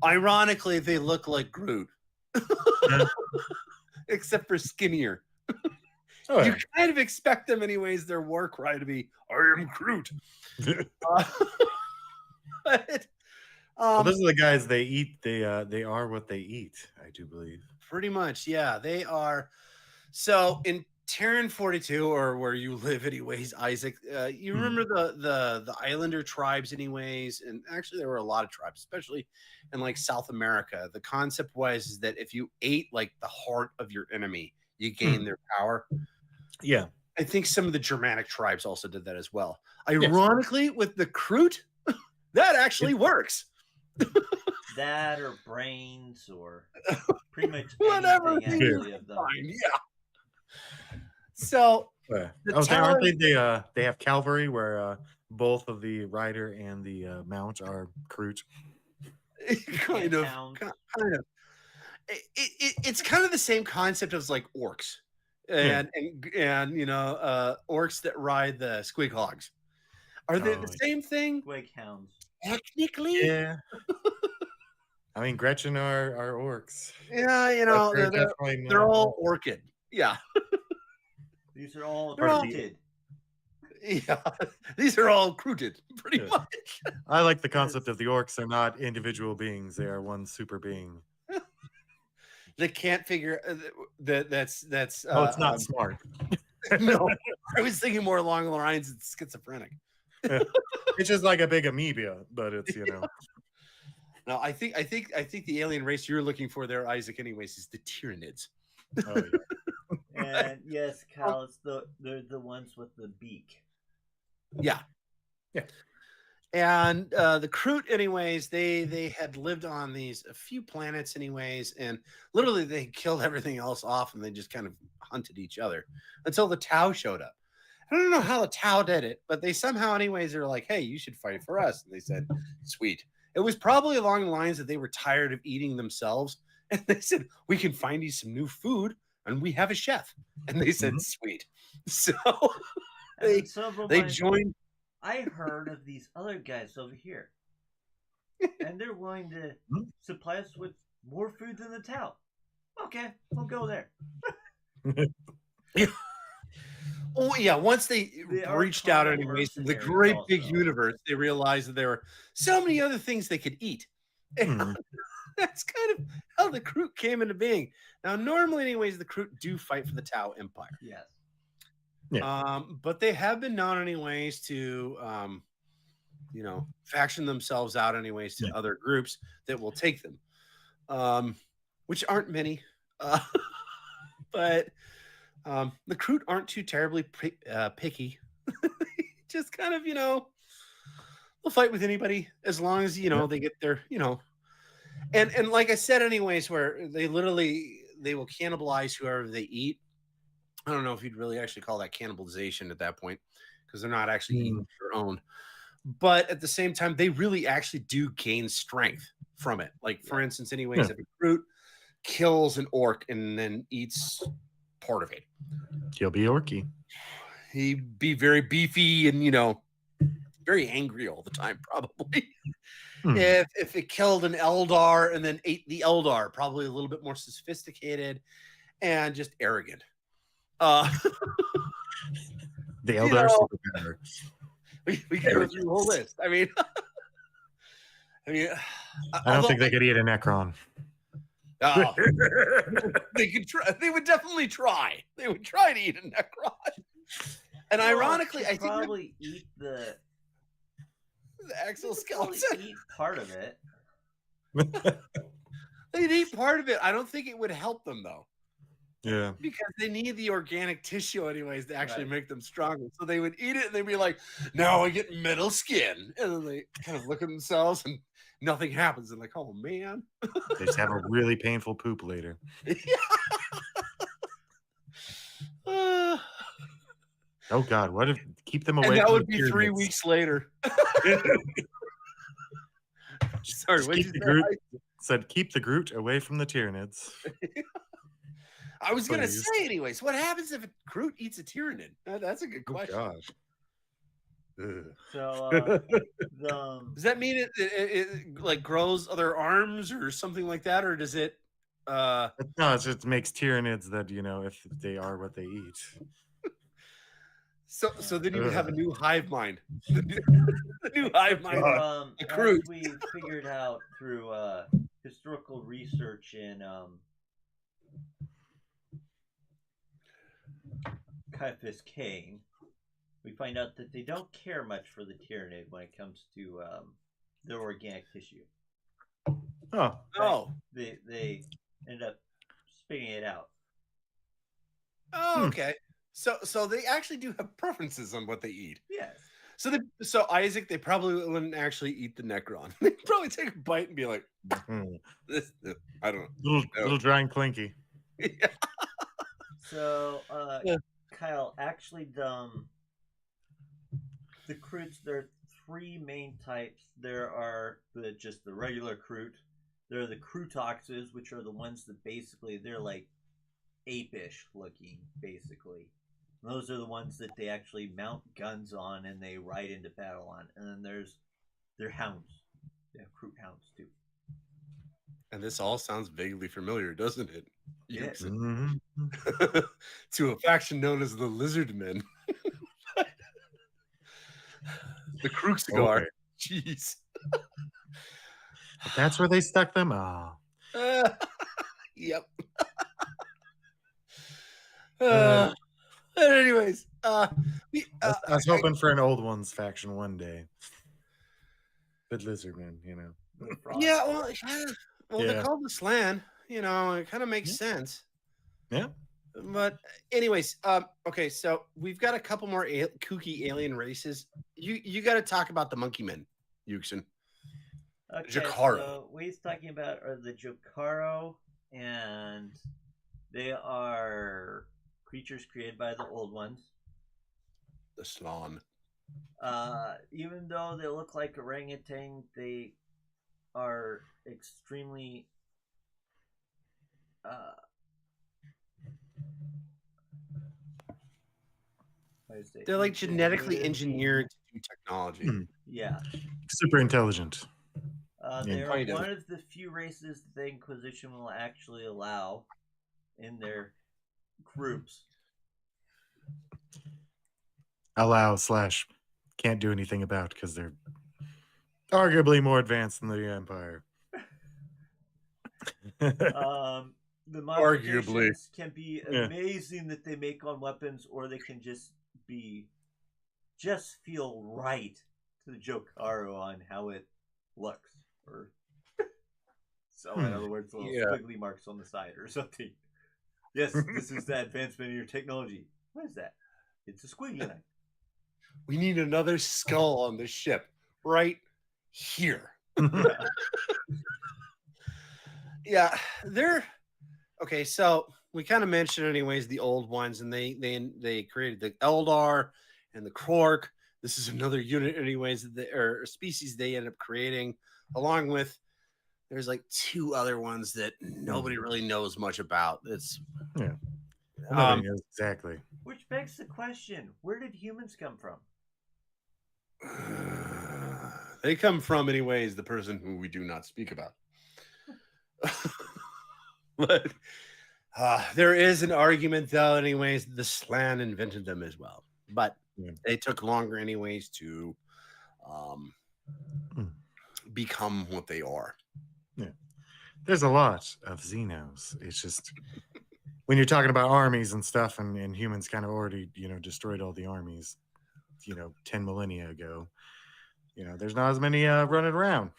ironically, they look like Groot. Except for skinnier. Oh, yeah. You kind of expect them, anyways, their war cry to be, I am Groot. But, well, those are the guys they eat. They are what they eat, I do believe. Pretty much, yeah. They are. So in Terran 42, or where you live, anyways, Isaac, you remember the Islander tribes, anyways, and actually there were a lot of tribes, especially in like South America. The concept was that if you ate like the heart of your enemy, you gain their power. Yeah. I think some of the Germanic tribes also did that as well. Ironically, with the Kroot, that actually works. That or brains or pretty much whatever anything of them. Yeah. So aren't they have cavalry where both of the rider and the mount are Kroot? kind of. It's kind of the same concept as like orcs. And orcs that ride the squig hogs. Are they the same thing? Squig hounds. Technically, yeah. I mean, Gretchen are orcs. Yeah, they're all orchid. Yeah. These are all Krooted. Yeah, these are all Krooted, pretty much. I like the concept of the orcs are not individual beings; they are one super being. They can't figure that's. Oh, it's not smart. No, I was thinking more along the lines of schizophrenic. It's just like a big amoeba, but it's No, I think the alien race you're looking for there, Isaac, anyways, is the Tyranids. Oh, yeah. And yes, Kyle, they're the ones with the beak. Yeah. And the Kroot, anyways, they had lived on a few planets, anyways, and literally they killed everything else off, and they just kind of hunted each other until the Tau showed up. I don't know how the Tau did it, but they somehow, anyways, they're like, "Hey, you should fight for us." And they said, "Sweet." It was probably along the lines that they were tired of eating themselves, and they said, "We can find you some new food, and we have a chef." And they said, "Sweet." So And they then some of them they went, joined. I heard of these other guys over here, and they're willing to supply us with more food than the Tau. Okay, we'll go there. Oh yeah, once they are reached out, common anyways, to the mercenaries great big also. universe, they realized that there were so many other things they could eat. And that's kind of how the Kroot came into being. Now, normally, anyways, the Kroot do fight for the Tau Empire. Yes. But they have been known, anyways, to faction themselves out, anyways, to other groups that will take them, which aren't many. But the Kroot aren't too terribly picky. Just kind of, they'll fight with anybody as long as they get their, and like I said, anyways, where they will cannibalize whoever they eat. I don't know if you'd really actually call that cannibalization at that point, because they're not actually eating their own. But at the same time, they really actually do gain strength from it. Like, for instance, anyways, if a Kroot kills an orc and then eats part of it, he'll be orky. He'd be very beefy and very angry all the time, probably. If it killed an Eldar and then ate the Eldar, probably a little bit more sophisticated and just arrogant. The Eldar superpower. We can go through the whole list. I mean, I don't think they could eat a Necron. They could try. They would definitely try. They would try to eat a Necron. And ironically, I think probably eat the exoskeleton. Eat part of it. They'd eat part of it. I don't think it would help them though. Yeah. Because they need the organic tissue, anyways, to actually make them stronger. So they would eat it and they'd be like, "Now I get metal skin," and then they kind of look at themselves and nothing happens. And like, "Oh man!" They just have a really painful poop later. Oh God! What if keep them away? And that from would the be 3 weeks later. Sorry, what you said? Keep the Groot away from the Tyranids. I was gonna say, anyways, what happens if a Groot eats a Tyranid? That's a good question. Oh, gosh. So, does that mean it like grows other arms or something like that, or does it? No, it just makes Tyranids that if they are what they eat. So then you would have a new hive mind. The new hive mind. As we figured out through historical research in Caiaphas Cain, we find out that they don't care much for the Tyranid when it comes to their organic tissue. Oh. They end up spitting it out. Oh, okay. So they actually do have preferences on what they eat. Yes. So Isaac, they probably wouldn't actually eat the Necron. They'd probably take a bite and be like, "This, I don't know." Little dry and clinky. Yeah. So, Kyle, actually, the Kroots, there are 3 main types. There are just the regular Kroot. There are the Krootoxes, which are the ones that basically they're like ape-ish looking, basically. And those are the ones that they actually mount guns on and they ride into battle on. And then there's their hounds. They have Kroot hounds too. And this all sounds vaguely familiar, doesn't it? Yes. To a faction known as the Lizard Men. The Kroot cigar. Okay. Jeez. But that's where they stuck them? Oh. Yep. Anyways, I was hoping for an old ones faction one day. But Lizardmen, Yeah, well, they're called the Slan. It kind of makes sense. Yeah. But anyways, okay, so we've got a couple more kooky alien races. You got to talk about the Monkey Men, Yuksen. Okay, Jakaro. So what he's talking about are the Jakaro, and they are creatures created by the old ones. The Slan. Even though they look like orangutan, they are extremely they're like genetically engineered to do technology. Yeah. Super intelligent. They're one of the few races that the Inquisition will actually allow in their groups. Allow / can't do anything about because they're arguably more advanced than the Empire. The modifications can be amazing that they make on weapons, or they can just feel right to the Jokaru on how it looks, or so in other words, little squiggly marks on the side or something. Yes, this is the advancement in your technology. What is that? It's a squiggly line. We need another skull on the ship right here. Yeah, they're okay. So we kind of mentioned, anyways, the old ones, and they created the Eldar and the Krork. This is another unit, anyways, or species they end up creating, along with there's like 2 other ones that nobody really knows much about. It's nobody knows exactly. Which begs the question: where did humans come from? They come from, anyways, the person who we do not speak about. But there is an argument, though, anyways, the Slan invented them as well. But they took longer, anyways, to become what they are. Yeah. There's a lot of xenos. It's just when you're talking about armies and stuff, and humans kind of already, destroyed all the armies, 10 millennia ago. There's not as many running around.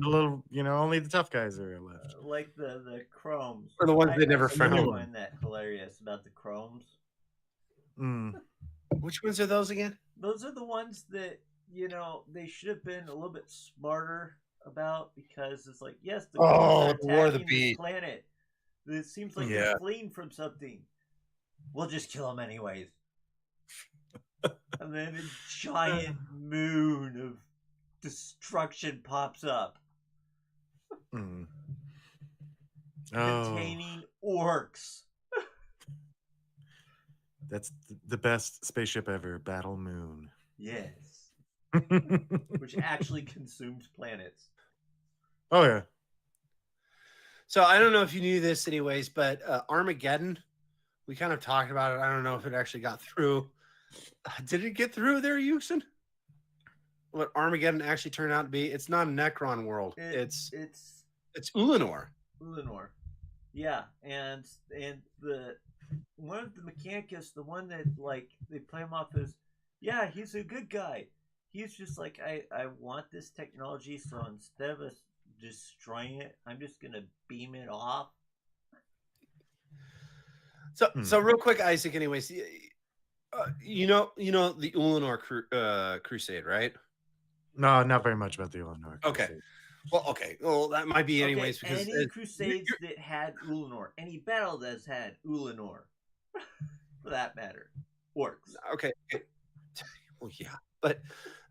Only the tough guys are left. Like the chromes. Or the ones they never found. I find that hilarious about the chromes. Which ones are those again? Those are the ones that, they should have been a little bit smarter about, because it's like, yes, the chromes are attacking this planet. It seems like they're fleeing from something. We'll just kill them anyways. And then a giant moon of destruction pops up. Containing orcs. That's the best spaceship ever, Battle Moon. Yes. Which actually consumes planets. Oh, yeah. So I don't know if you knew this, anyways, but Armageddon, we kind of talked about it. I don't know if it actually got through. Did it get through there, Yuksen? What Armageddon actually turned out to be? It's not a Necron world. It's Ulanor. Ulanor. Yeah, and the one of the Mechanicus, the one that they play him off as, yeah, he's a good guy. He's just like, I want this technology, so instead of us destroying it, I'm just gonna beam it off. So real quick, Isaac. Anyways, you know the Ulanor crusade, right? No, not very much about the Ulanor. Okay. Well, that might be anyways, because any crusades that had Ulanor, any battle that's had Ulanor, for that matter, works. Okay. Well, yeah, but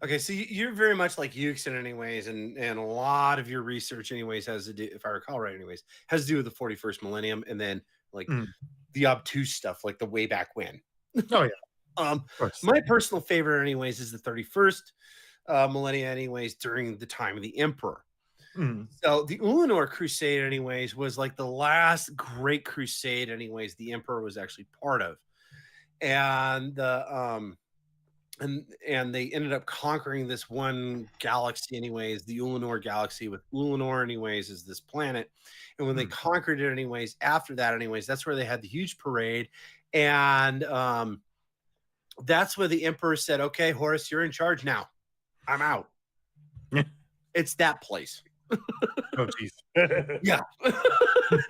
okay. So you're very much like Yuksen, anyways, and a lot of your research, anyways, has to do, if I recall right, anyways, has to do with the 41st millennium, and then the obtuse stuff, like the way back when. Oh yeah. My personal favorite, anyways, is the 31st millennia, anyways, during the time of the Emperor. So the Ulanor crusade, anyways, was like the last great crusade, anyways, the Emperor was actually part of, and the and they ended up conquering this one galaxy, anyways, the Ulanor galaxy, with Ulanor, anyways, is this planet. And when they conquered it, anyways, after that, anyways, that's where they had the huge parade, and that's where the Emperor said, "Okay, Horus, you're in charge now. I'm out." It's that place. Oh, jeez. Yeah.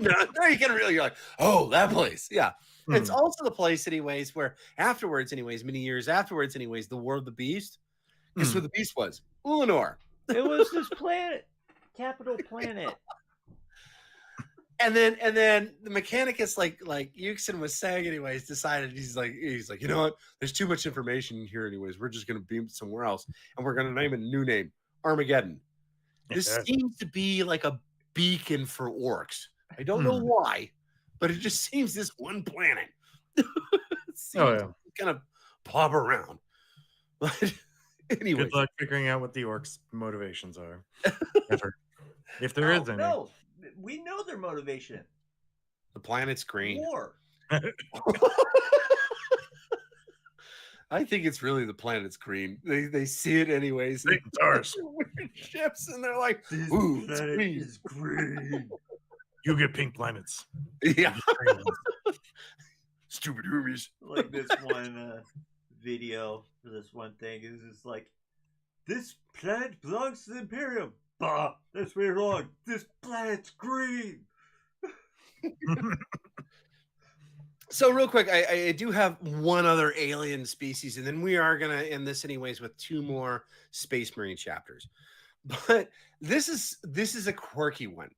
No, you can really, you're like, oh, that place. Yeah. It's also the place, anyways, where afterwards, anyways, many years afterwards, anyways, the War of the Beast. Guess where the Beast was? Ulanor. It was this planet, capital planet. And then the Mechanicus, like Yuksen was saying, anyways, decided he's like, you know what? There's too much information here, anyways. We're just gonna beam somewhere else, and we're gonna name it a new name, Armageddon. This seems to be like a beacon for orcs. I don't know why, but it just seems this one planet. Kind of pop around. But anyway, good luck figuring out what the orcs' motivations are. If there is any. No, we know their motivation. The planet's green. War. I think it's really the planet's green. They see it anyways. Big stars. Weird ships, and they're like, This "Ooh, planet is green." You get pink planets. Yeah. Stupid hoomies. Like this one video for this one thing is just like, this planet belongs to the Imperium. Bah, that's way wrong. This planet's green. So real quick, I do have one other alien species, and then we are going to end this anyways with 2 more Space Marine chapters. But this is a quirky one.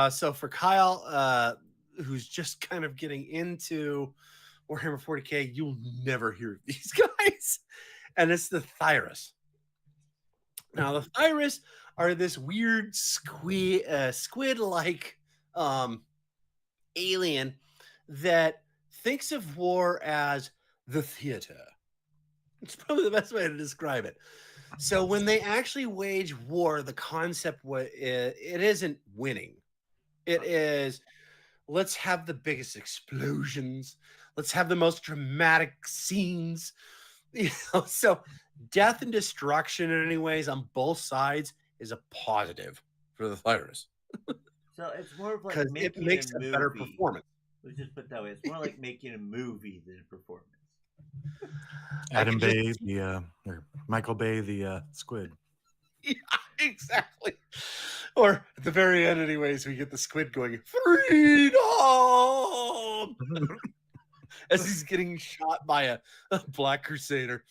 So for Kyle, who's just kind of getting into Warhammer 40K, you'll never hear of these guys. And it's the Thyrus. Now, the Thyrus are this weird squid-like alien that thinks of war as the theater. It's probably the best way to describe it. So when they actually wage war, the concept it isn't winning. It is, let's have the biggest explosions. Let's have the most dramatic scenes. So death and destruction, anyways, on both sides is a positive for the Thyrus. So it's more of like because it makes a better performance. Let's just put it that way. It's more like making a movie than a performance. Adam Bay, or Michael Bay, the squid. Yeah, exactly. Or at the very end, anyways, we get the squid going, freedom! As he's getting shot by a Black Crusader.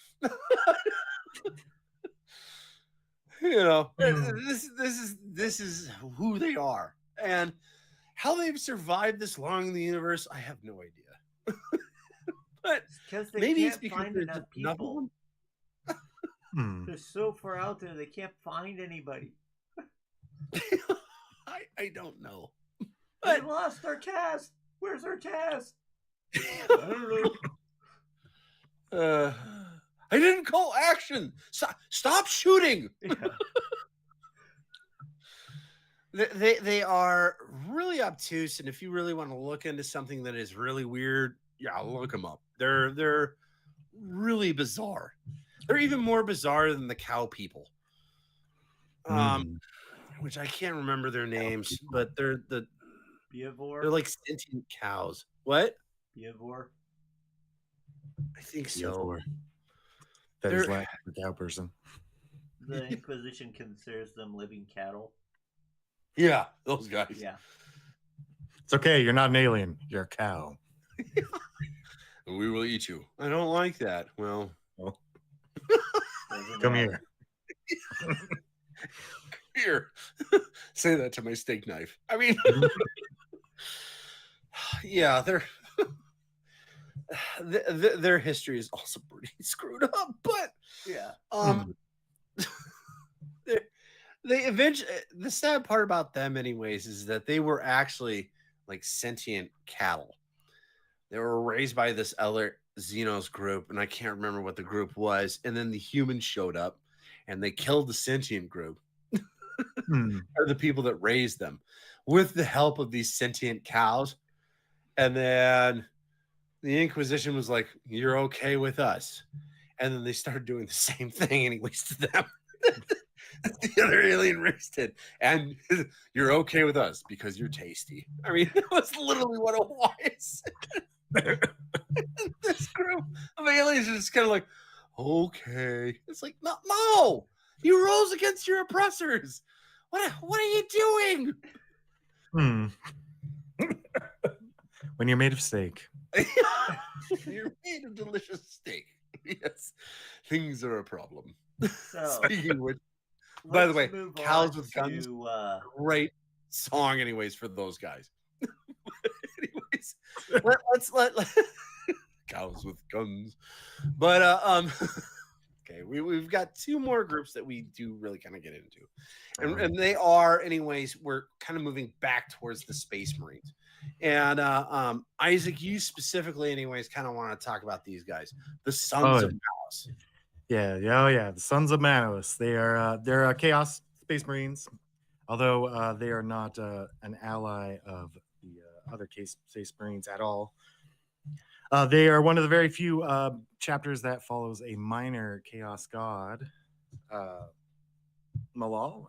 You know, this is who they are. And how they've survived this long in the universe, I have no idea. But maybe it's because find there's enough enough of people. them. They're so far out there, they can't find anybody. I don't know. We lost our cast. Where's our cast? I don't know. I didn't call action. Stop shooting. Yeah. They are really obtuse, and if you really want to look into something that is really weird, yeah, look them up. They're really bizarre. They're even more bizarre than the cow people. Which I can't remember their names, but they're the Beavor. They're like sentient cows. What? Beavor. I think so. That is like a cow person. The Inquisition considers them living cattle. Yeah, those guys. Yeah. It's okay. You're not an alien. You're a cow. We will eat you. I don't like that. Well, come here. Here. Say that to my steak knife. I mean, yeah, their history is also pretty screwed up, but yeah. They eventually, the sad part about them anyways is that they were actually like sentient cattle. They were raised by this other xenos group, and I can't remember what the group was, and then the humans showed up and they killed the sentient group. Or the people that raised them with the help of these sentient cows. And then the Inquisition was like, you're okay with us. And then they started doing the same thing anyways to them. The other alien race did. And you're okay with us because you're tasty. I mean, it was literally what it was. This group of aliens is just kind of like, okay. It's like, no, you rose against your oppressors. What are you doing? When you're made of steak. You're made of delicious steak. Yes. Things are a problem. So, speaking of which, by the way, Cows with Guns, great song anyways for those guys. anyways, let's let cows with guns. But okay, we've got two more groups that we do really kind of get into, and they are, anyways, we're kind of moving back towards the Space Marines. And Isaac, you specifically, anyways, kind of want to talk about these guys, the Sons of Malice. Yeah. The Sons of Malice. They're Chaos Space Marines, although they are not an ally of the other Space Marines at all. They are one of the very few chapters that follows a minor Chaos God, Malal.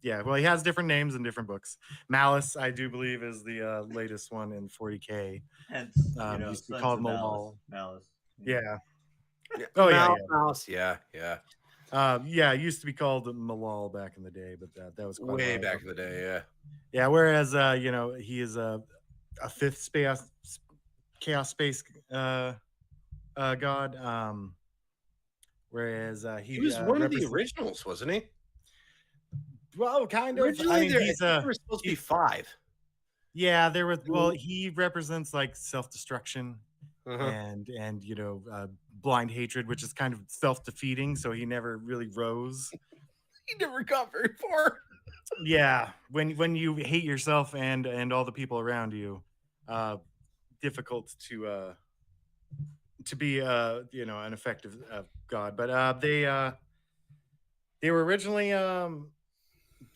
Well, he has different names in different books. Malice, I do believe, is the latest one in 40K. Hence, used to be called Malal. Malice. Yeah. Malice. Yeah. It used to be called Malal back in the day, but that was quite way back in the day. Yeah. Whereas he is a fifth Chaos Space God. Whereas he was one of the originals, wasn't he? Well, kind of. Originally, there were supposed to be 5. Yeah, there was. Well, he represents like self-destruction Uh-huh. and blind hatred, which is kind of self-defeating. So he never really rose. He never got very far. Yeah, when you hate yourself and all the people around you, difficult to be an effective god. But they were originally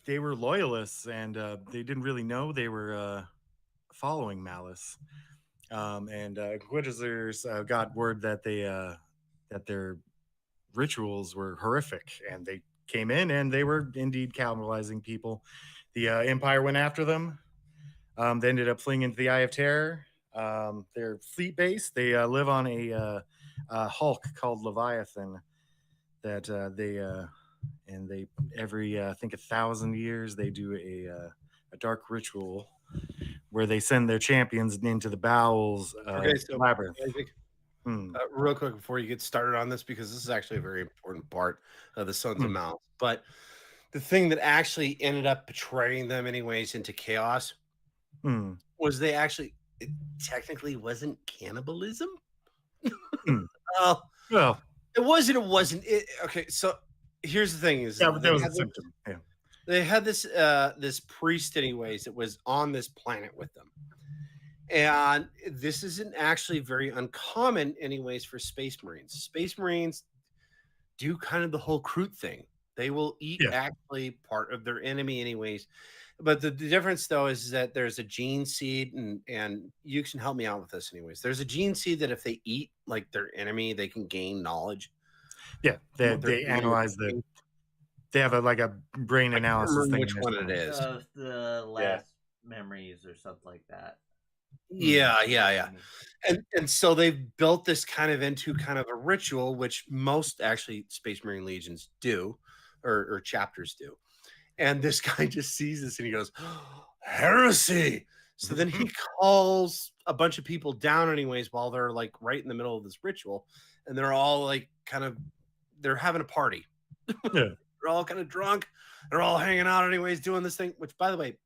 they were loyalists, and they didn't really know they were following Malice. And Inquisitors got word that that their rituals were horrific, and they came in and they were indeed cannibalizing people. The Empire went after them. They ended up fleeing into the Eye of Terror. Their fleet base, they live on a hulk called Leviathan that they every I think 1,000 years they do a dark ritual where they send their champions into the bowels of Labyrinth. Real quick before you get started on this, because this is actually a very important part of the Sons of Malice. But the thing that actually ended up betraying them anyways into chaos was it technically wasn't cannibalism. Well, it wasn't. Okay, so here's the thing: is but that was a symptom. Yeah. They had this priest, anyways, that was on this planet with them, and this isn't actually very uncommon, anyways, for Space Marines. Space Marines do kind of the whole Kroot thing. They will eat actually part of their enemy, anyways. But the difference, though, is that there's a gene seed, and you can help me out with this, anyways. There's a gene seed that if they eat like their enemy, they can gain knowledge. Yeah, they analyze they have a brain analysis thing. Which one it is? The last memories or something like that. Yeah. And so they've built this kind of into kind of a ritual, which most actually Space Marine Legions do, or chapters do. And this guy just sees this and he goes, heresy. So then he calls a bunch of people down anyways while they're like right in the middle of this ritual. And they're all like they're having a party. Yeah. They're all kind of drunk. They're all hanging out anyways, doing this thing, which, by the way,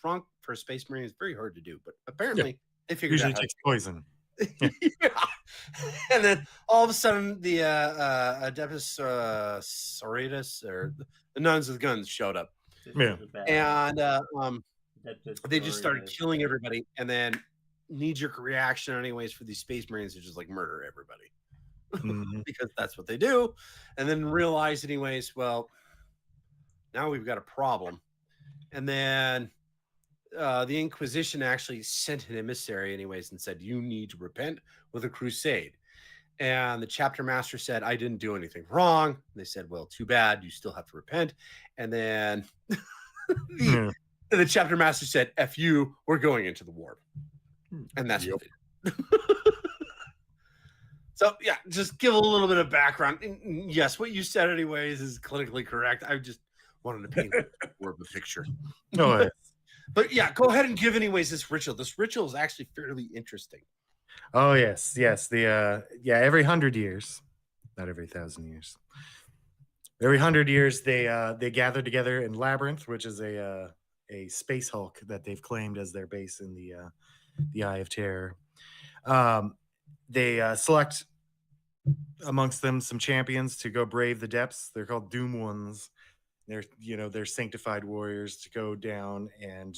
drunk for a Space Marine is very hard to do. But apparently they figured usually out. Takes poison. And then all of a sudden the Adeptus Sororitas, or the nuns with guns, showed up. And they just started killing everybody, and then knee-jerk reaction anyways for these Space Marines to just like murder everybody. Because that's what they do. And then realize anyways, well, now we've got a problem. And then the Inquisition actually sent an emissary anyways and said, you need to repent with a crusade. And the chapter master said, I didn't do anything wrong. And they said, well, too bad, you still have to repent. And then the chapter master said, F you, we're going into the war. And that's what they did. So yeah, just give a little bit of background. And yes, what you said anyways is clinically correct. I just wanted to paint more of a picture. No, but yeah, go ahead and give anyways this ritual. This ritual is actually fairly interesting. Oh yes. The every 100 years, not every 1,000 years. Every 100 years, they gather together in Labyrinth, which is a a space Hulk that they've claimed as their base in the Eye of Terror. They select amongst them some champions to go brave the depths. They're called Doom Ones. They're sanctified warriors to go down and,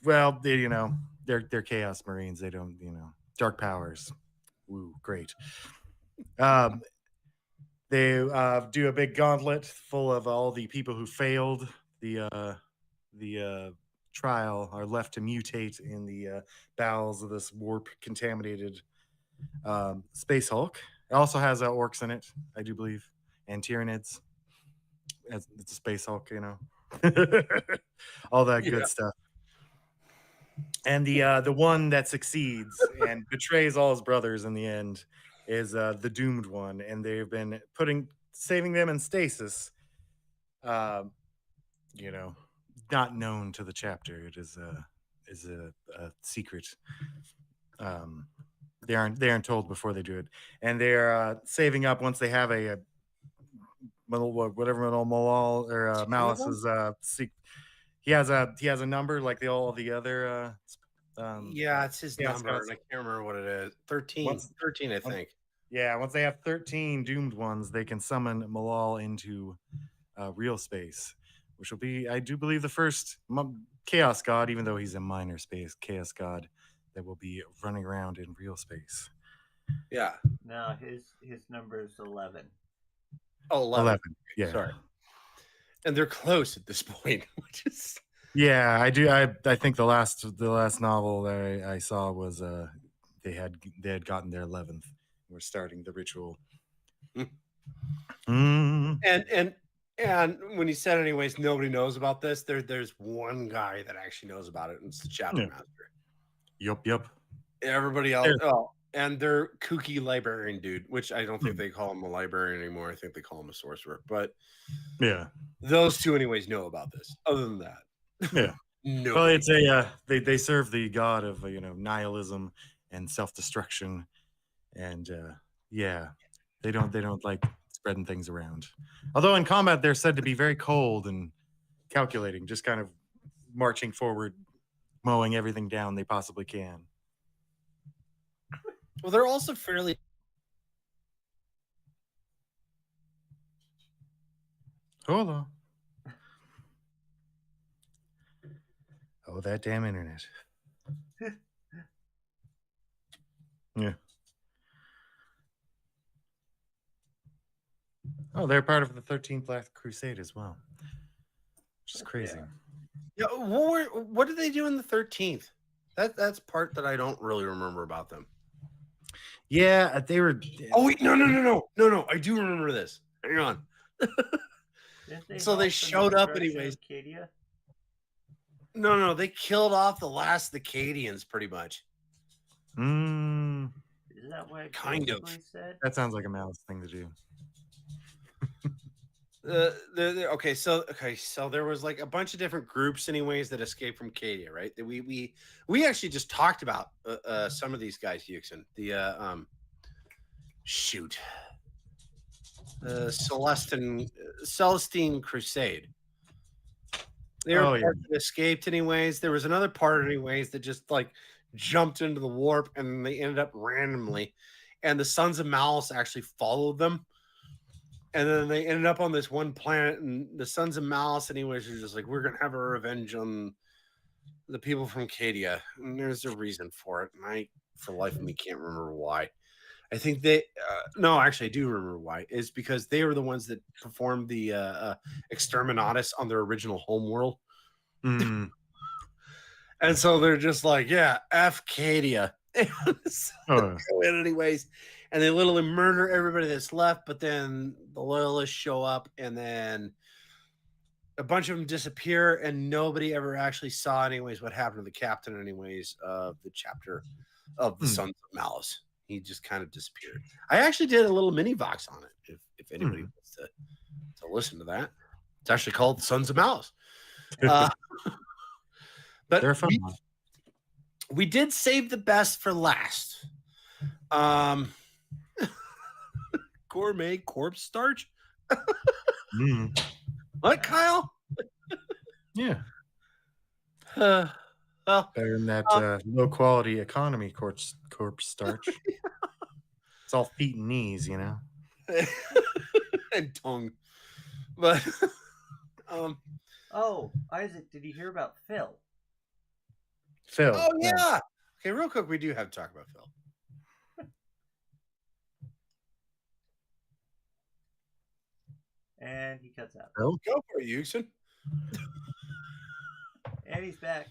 well, they're Chaos Marines. They don't, dark powers. Woo, great. They do a big gauntlet full of all the people who failed the trial, are left to mutate in the bowels of this warp contaminated space Hulk. It also has orcs in it, I do believe, and Tyranids. It's a space Hulk, all that good stuff. And the one that succeeds and betrays all his brothers in the end is the doomed one, and they've been saving them in stasis. Not known to the chapter. It is a secret. They aren't told before they do it, and they're saving up once they have a whatever Malal or Malice's he has a number like all the other yeah, it's his number. And I can't remember what it is. 13, I think. Once they have 13 doomed ones, they can summon Malal into real space, which will be, I do believe, the first Chaos God, even though he's a minor space Chaos God, that will be running around in real space. Yeah. No, his number is 11. Oh, 11. Yeah. Sorry. And they're close at this point, which is. Yeah, I do. I think the last novel that I saw was they had gotten their 11th. We're starting the ritual. And when he said, anyways, nobody knows about this. There's one guy that actually knows about it, and it's the chapter master. Yep. Everybody else, and their kooky librarian dude, which I don't think they call him a librarian anymore. I think they call him a sorcerer. But yeah, those two, anyways, know about this. Other than that, yeah. No. Well, it's they serve the god of nihilism and self-destruction, and they don't like spreading things around. Although in combat they're said to be very cold and calculating, just kind of marching forward, mowing everything down they possibly can. Well, they're also fairly. Hold on. Oh, that damn internet. Yeah. Oh, they're part of the 13th Black Crusade as well, which is crazy. Yeah. What did they do in the 13th? That's part that I don't really remember about them. Yeah, they were. Oh wait, no! I do remember this. Hang on. So they showed up anyways. No, they killed off the last of the Cadians, pretty much. Is that what it kind of said? That sounds like a Malice thing to do. Okay, so there was like a bunch of different groups, anyways, that escaped from Cadia, right? That we actually just talked about some of these guys, Yuksen. The Celestine Crusade. They were part that escaped, anyways. There was another part, anyways, that just like jumped into the warp, and they ended up randomly, and the Sons of Malice actually followed them. And then they ended up on this one planet, and the Sons of Malice, anyways, are just like, we're going to have our revenge on the people from Cadia. And there's a reason for it. And I, for the life of me, can't remember why. I think they, no, actually, I do remember why. It's because they were the ones that performed the Exterminatus on their original homeworld. Mm. And so they're just like, yeah, F Cadia. So go in anyways. And they literally murder everybody that's left, but then the loyalists show up, and then a bunch of them disappear, and nobody ever actually saw, anyways, what happened to the captain, anyways, of the chapter of the Sons of Malice. He just kind of disappeared. I actually did a little mini vox on it, if anybody wants to listen to that. It's actually called the Sons of Malice. But they're fun. We did save the best for last. Gourmet corpse starch. What, Kyle? Yeah. well, Better than that um, low quality economy corpse starch. It's all feet and knees, you know. and tongue. But um, Oh, Isaac, did you hear about Phil? Phil. oh No. yeah. Okay, real quick, we do have to talk about Phil. And he cuts out. Phil? Go for it, Yuksen. And he's back.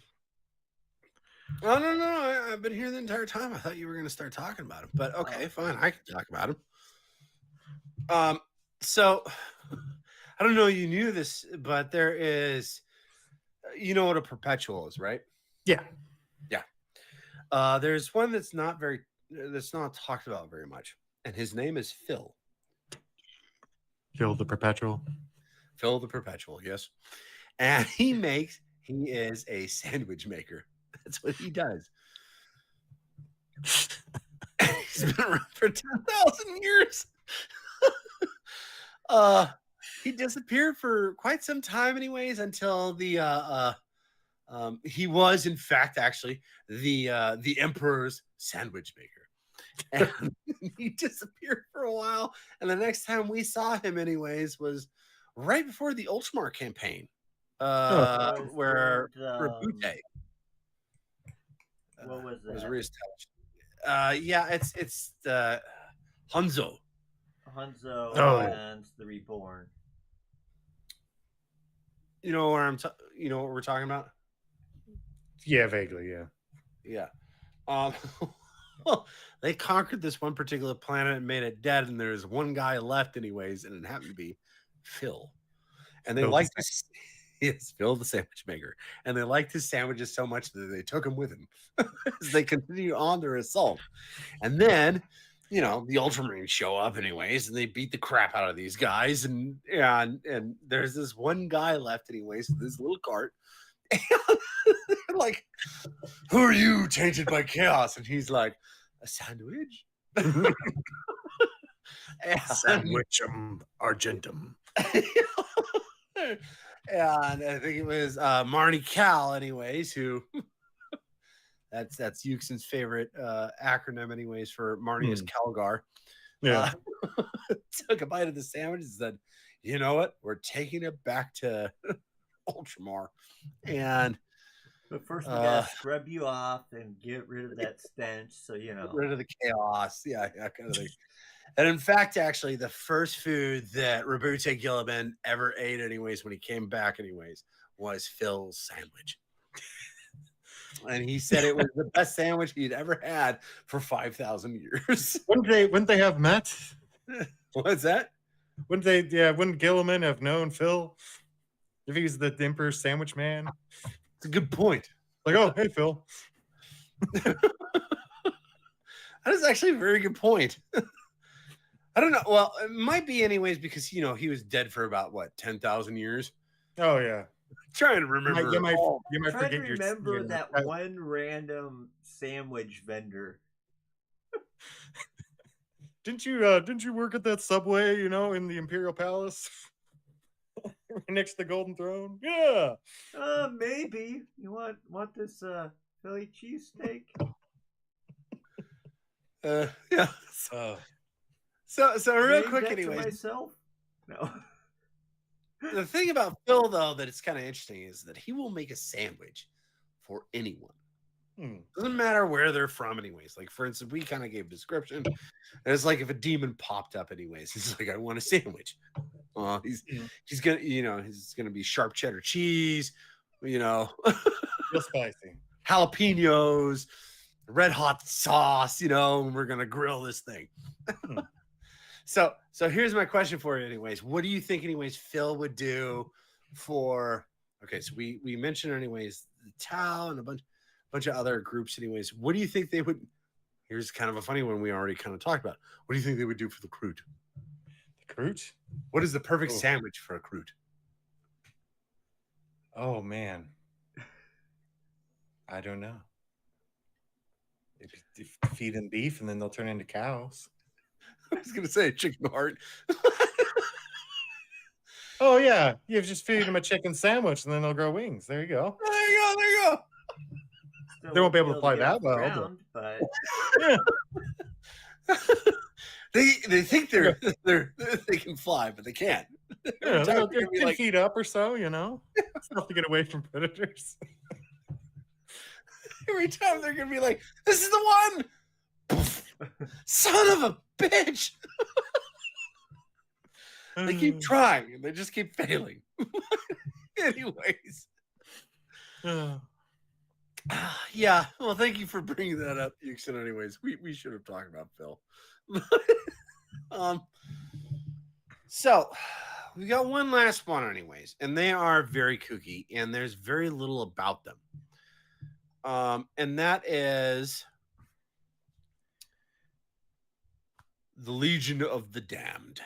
Oh no! I've been here the entire time. I thought you were going to start talking about him, but okay, fine. I can talk about him. So I don't know. You knew this, but there is. You know what a perpetual is, right? Yeah. There's one that's not talked about very much, and his name is Phil. Phil the Perpetual. Phil the Perpetual, yes. And he is a sandwich maker. That's what he does. He's been around for 10,000 years. He disappeared for quite some time, anyways, until he was, in fact, actually the emperor's sandwich maker. And he disappeared for a while. And the next time we saw him, anyways, was right before the Ultramar campaign, where Rabute what was that? was reestablished. Yeah, it's the Hanzo. Hanzo and the Reborn. You know where you know what we're talking about? Yeah, vaguely, yeah. Yeah. They conquered this one particular planet and made it dead, and there's one guy left, anyways, and it happened to be Phil. And they liked his, yes, Phil the sandwich maker, and they liked his sandwiches so much that they took him with them as they continued on their assault. And then, you know, the Ultramarines show up, anyways, and they beat the crap out of these guys. And there's this one guy left, anyways, with this little cart. And like, who are you, tainted by chaos? And he's like, a sandwich? Sandwichum argentum. And I think it was Marnie Cal, anyways, who that's Yuksen's favorite acronym, anyways, for Marnie is Calgar. Yeah. Took a bite of the sandwich and said, you know what? We're taking it back to Ultramar. And but first we gotta scrub you off and get rid of that stench, so you know. Get rid of the chaos. Yeah, kind of thing. And in fact, actually, the first food that Rabute Gilliman ever ate, anyways, when he came back, anyways, was Phil's sandwich. And he said it was the best sandwich he'd ever had for 5,000 years. Wouldn't they have met? What's that? Wouldn't Gilliman have known Phil if he's the Emperor's sandwich man? It's a good point. Like, oh, hey, Phil. That is actually a very good point. I don't know. Well, it might be anyways because, you know, he was dead for about, 10,000 years? Oh, yeah. I'm trying to remember. You might forget to remember that one random sandwich vendor. Didn't you work at that Subway, you know, in the Imperial Palace? Next to the Golden Throne? Yeah. Maybe. You want this Philly cheesesteak? Yeah. So real quick, anyways. Myself? No. The thing about Phil, though, that it's kind of interesting is that he will make a sandwich for anyone. Doesn't matter where they're from, anyways. Like, for instance, we kind of gave a description. It's like if a demon popped up, anyways, he's like, I want a sandwich. He's gonna, you know, he's gonna be sharp cheddar cheese, you know, real spicy, jalapenos, red hot sauce, you know, and we're gonna grill this thing. So here's my question for you, anyways. What do you think, anyways, Phil would do for? Okay, so we mentioned, anyways, the Tau and a bunch of other groups, anyways. What do you think they would? Here's kind of a funny one we already kind of talked about. What do you think they would do for the Kroot? The Kroot? What is the perfect sandwich for a Kroot? Oh man, I don't know. If feed them beef, and then they'll turn into cows. I was gonna say chicken heart. Oh yeah, you just feed them a chicken sandwich, and then they'll grow wings. There you go. There you go. There you go. Still They won't be able to get fly off that the well, ground, but Yeah. They think they can fly, but they can't. Yeah, Every they'll time they're get gonna be 10 like, feet up or so, stuff to get away from predators. every time they're gonna be like, this is the one. Son of a bitch. They keep trying and they just keep failing. Anyways. Yeah. Well, thank you for bringing that up, Yuksen. Anyways, we should have talked about Phil. So we got one last one, anyways, and they are very kooky, and there's very little about them. And that is the Legion of the Damned.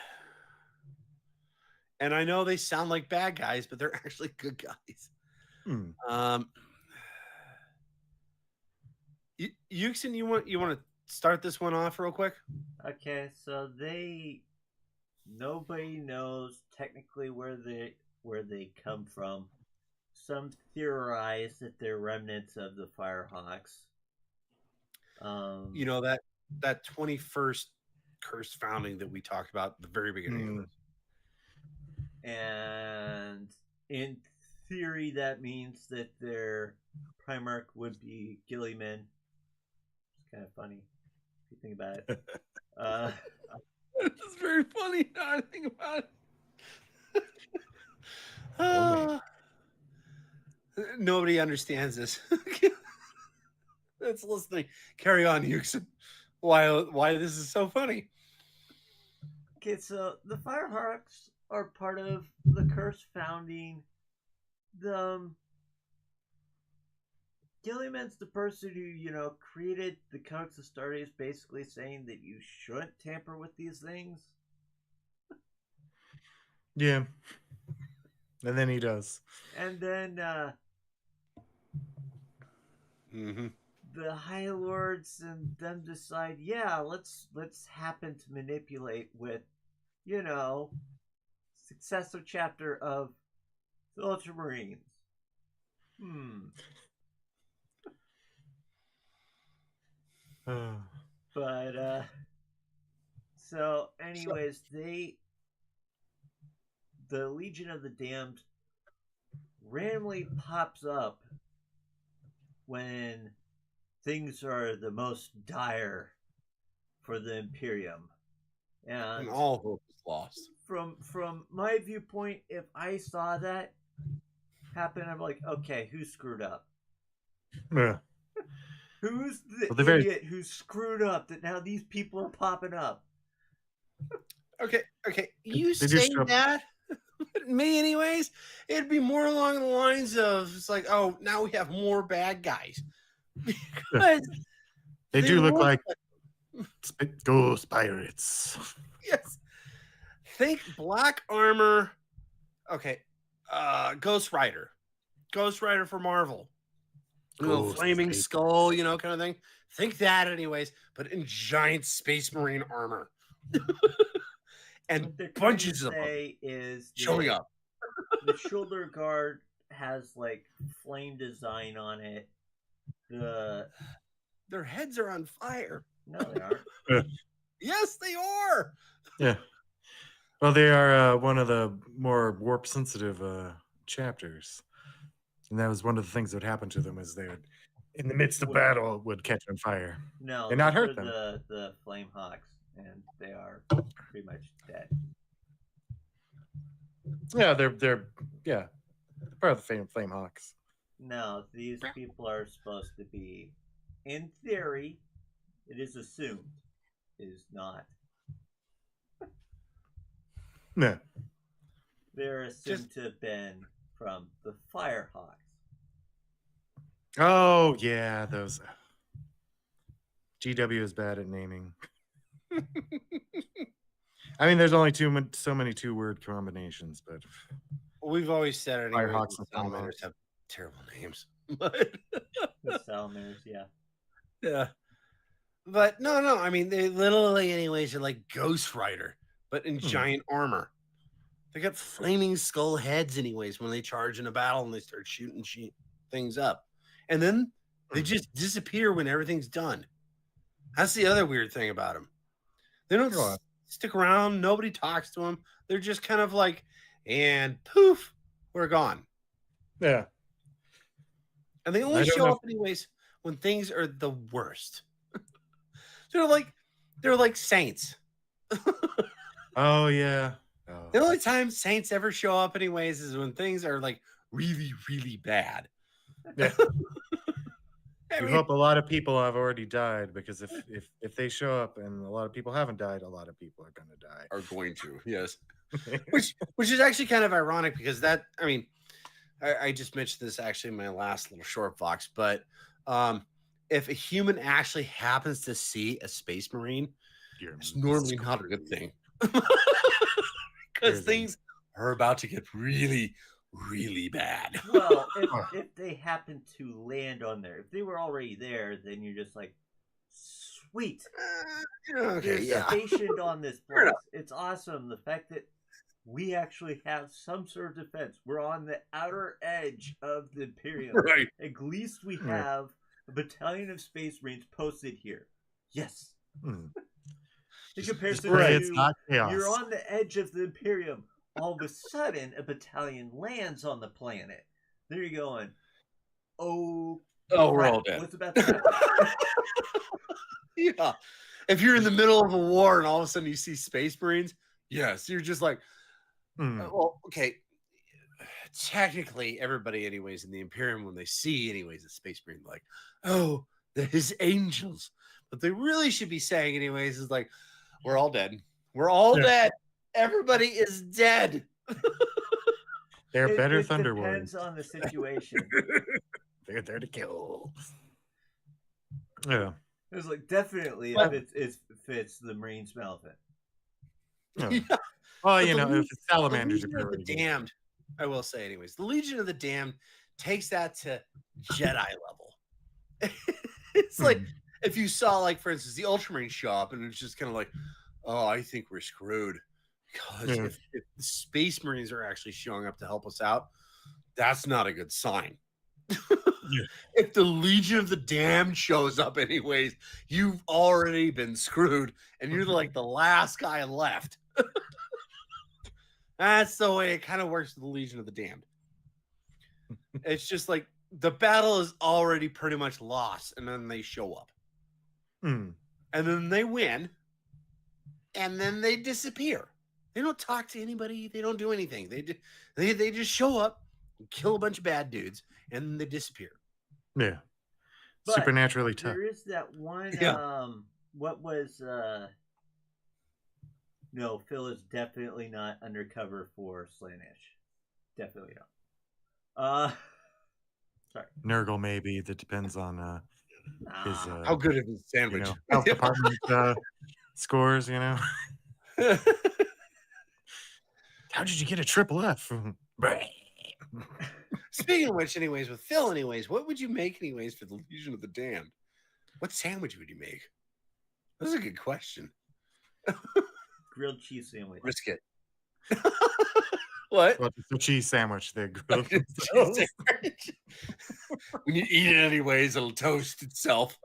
And I know they sound like bad guys, but they're actually good guys. Yuksen, you want to start this one off real quick? okay, so nobody knows technically where they come from. Some theorize that they're remnants of the Firehawks. You know that 21st cursed founding that we talked about at the very beginning. And in theory, that means that their Primarch would be Gilliman. It's kind of funny if you think about it. It's very funny now I think about it. Nobody understands this. That's listening. Carry on, Yuksen. Why this is so funny? Okay, so the Firehawks are part of the Curse founding. Gilliman's the person who, created the Codex Astartes, basically saying that you shouldn't tamper with these things. Yeah. And then he does. And then the High Lords and them decide, yeah, let's happen to manipulate with, successor chapter of the Ultramarines. But so anyways, the Legion of the Damned randomly pops up when things are the most dire for the Imperium, and all hope is lost. From my viewpoint, if I saw that happen, I'm like, okay, who screwed up? Yeah. Who's the idiot who screwed up that now these people are popping up? Okay. You say that? Me, anyways, it'd be more along the lines of it's like, oh, now we have more bad guys. Because they do look like ghost pirates. Yes. Think black armor. Okay. Ghost Rider. Ghost Rider for Marvel. Flaming skull, kind of thing. Think that anyways, but in giant space marine armor. And bunches of them is showing up. The shoulder guard has like flame design on it. Their heads are on fire. No, they aren't. Yes, they are. Yeah. Well, they are one of the more warp sensitive chapters. And that was one of the things that would happen to them is they would, in the midst of battle, would catch on fire. No, and not hurt them. The Flame Hawks, and they are pretty much dead. Yeah, they're part of the Flame Hawks. No, these people are supposed to be, in theory, it is assumed, is not. No. They're assumed to have been from the Firehawks. Oh, yeah, those. GW is bad at naming. I mean, there's only so many two-word combinations, but we've always said it. Firehawks and salamanders have terrible names. The salamanders, yeah. Yeah. But no. I mean, they literally, anyways, are like Ghost Rider, but in giant armor. They got flaming skull heads, anyways, when they charge in a battle and they start shooting things up, and then they just disappear when everything's done. That's the other weird thing about them. They don't stick around. Nobody talks to them. They're just kind of like, and poof, we're gone. Yeah. And they only show up anyways when things are the worst. they're like saints. Oh yeah. Oh. The only time saints ever show up anyways is when things are like really, really bad. Yeah. We hope a lot of people have already died, because if they show up and a lot of people haven't died, a lot of people are going to die. Are going to, yes. which is actually kind of ironic, because that, I mean, I just mentioned this actually in my last little short box, but if a human actually happens to see a space marine, it's normally not a good thing. Because things are about to get really, really bad. Well, if they happen to land on there, if they were already there, then you're just like, sweet. Okay, they're stationed on this place. It's awesome. The fact that we actually have some sort of defense. We're on the outer edge of the Imperium. Right. At least we have a battalion of Space Marines posted here. Yes. In comparison to you're on the edge of the Imperium. All of a sudden, a battalion lands on the planet. There you're going, oh, we're all dead. What's about to happen? Yeah. If you're in the middle of a war and all of a sudden you see Space Marines, yes, you're just like, well, okay. Technically, everybody, anyways, in the Imperium, when they see, anyways, a Space Marine, like, oh, there's angels. But they really should be saying, anyways, is like, we're all dead. We're all dead. Everybody is dead. They're better Thunder Warriors. Depends on the situation. They're there to kill. Yeah. It's like, definitely it fits the Marine smell of it. Yeah. Well, you know, if it's salamanders, the Legion of the Damned, I will say, anyways, the Legion of the Damned takes that to Jedi level. It's like if you saw, like, for instance, the Ultramarines show up, and it's just kind of like, oh, I think we're screwed. Because if the Space Marines are actually showing up to help us out, that's not a good sign. If the Legion of the Damned shows up anyways, you've already been screwed, and you're like the last guy left. That's the way it kind of works with the Legion of the Damned. It's just like the battle is already pretty much lost, and then they show up. And then they win, and then they disappear. They don't talk to anybody. They don't do anything. They just show up, kill a bunch of bad dudes, and then they disappear. Yeah. But supernaturally tough. There is that one, what was, no, Phil is definitely not undercover for Slaanesh. Definitely not. Sorry. Nurgle, maybe. That depends on his... how good is his sandwich? You know, health department scores, you know? How did you get a triple F? Speaking of which, anyways, with Phil, anyways, what would you make, anyways, for the Legion of the Damned? What sandwich would you make? That's a good question. Grilled cheese sandwich. Brisket. What? Well, it's a cheese sandwich. They're grilled. When you eat it anyways, it'll toast itself.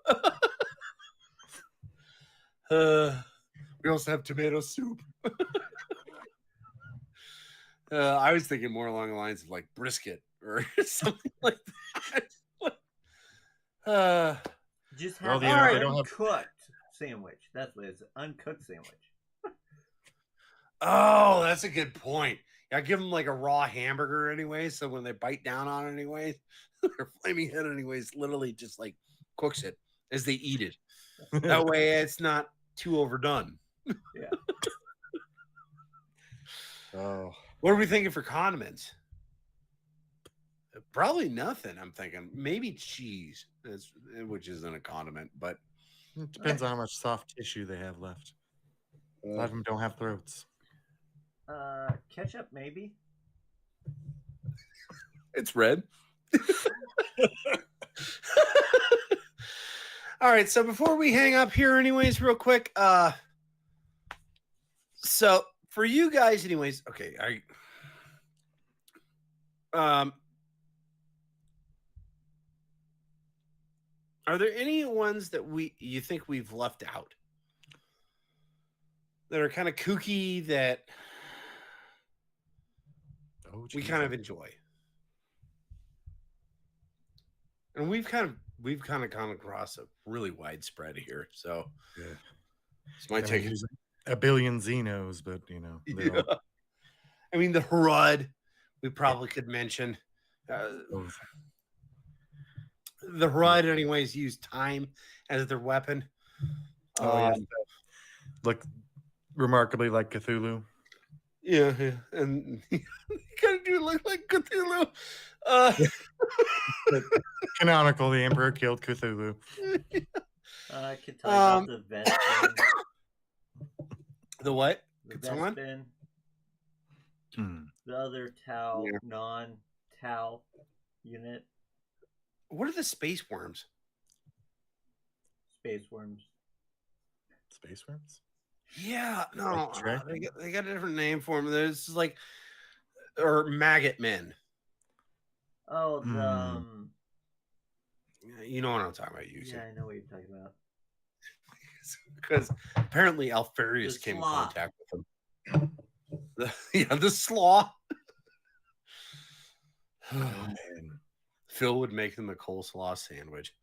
We also have tomato soup. I was thinking more along the lines of like brisket or something like that. Just have an uncooked sandwich. That's what it is. Uncooked sandwich. Oh, that's a good point. Yeah, give them like a raw hamburger anyway, so when they bite down on it anyways, their flaming head anyways literally just like cooks it as they eat it. That way it's not too overdone. Yeah. Oh. What are we thinking for condiments? Probably nothing. I'm thinking maybe cheese, which isn't a condiment, but it depends on how much soft tissue they have left. A lot of them don't have throats. Ketchup, maybe. It's red. All right. So before we hang up here, anyways, real quick. So for you guys, anyways, okay. Are there any ones that you think we've left out that are kind of kooky that we kind of enjoy? And we've kind of gone across a really wide spread here. So Yeah. this might take there's a billion xenos, but yeah. I mean, the Harud, we probably could mention. The Harud, anyways, use time as their weapon. Look remarkably like Cthulhu. Yeah, and you kind of do look like Cthulhu. Canonical, the Emperor killed Cthulhu. I could tell you about the Vespin. The what? The Vespin. The other Tau, non-Tau unit. What are the space worms? Space worms. Space worms? Yeah, no, they got a different name for them. There's like, or maggot men. Oh, you know what I'm talking about, Yuksen. Yeah, I know what you're talking about. Because apparently Alfarius came in contact with them. The slaw. Oh, man. Phil would make them a coleslaw sandwich.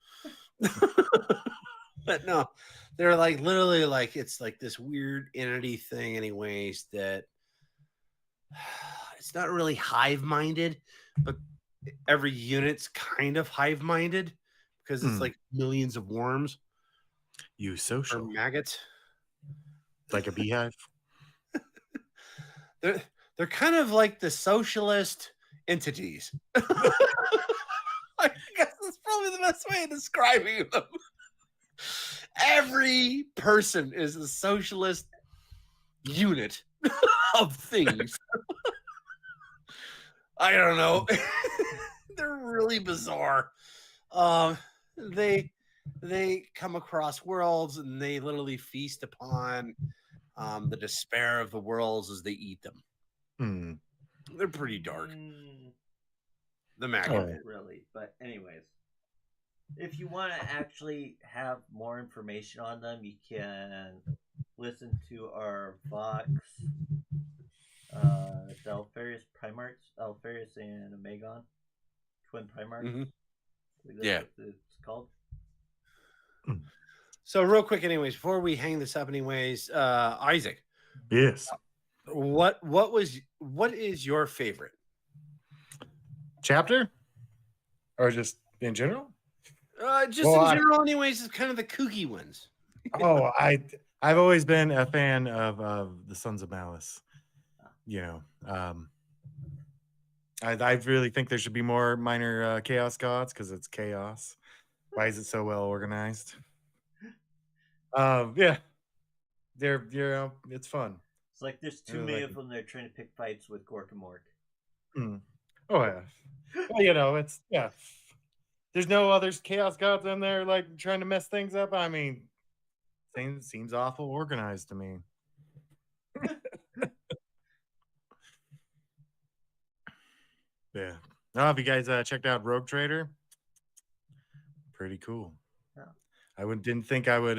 But no, they're like literally like it's like this weird entity thing, anyways, that it's not really hive-minded, but every unit's kind of hive-minded because it's like millions of worms. You social. Or maggots. Like a beehive. They're kind of like the socialist entities. I guess that's probably the best way of describing them. Every person is a socialist unit of things. I don't know. They're really bizarre. They come across worlds and they literally feast upon the despair of the worlds as they eat them. They're pretty dark. The maggot, really. But anyways, if you want to actually have more information on them, you can listen to our Vox, the Alfarius Primarchs, Alfarius and Omegon, twin Primarchs. Yeah, it's called. So real quick, anyways, before we hang this up, anyways, Isaac. Yes. What is your favorite chapter, or just in general? In general, anyways, it's kind of the kooky ones. I've always been a fan of the Sons of Malice. I really think there should be more minor chaos gods because it's chaos. Why is it so well organized? Yeah, it's fun. It's like there's too many of them. They're trying to pick fights with Gork and Mork. Oh yeah. Well, it's There's no other chaos gods in there like trying to mess things up. I mean, seems awful organized to me. Yeah. Oh, have you guys checked out Rogue Trader? Pretty cool. Yeah. I didn't think I would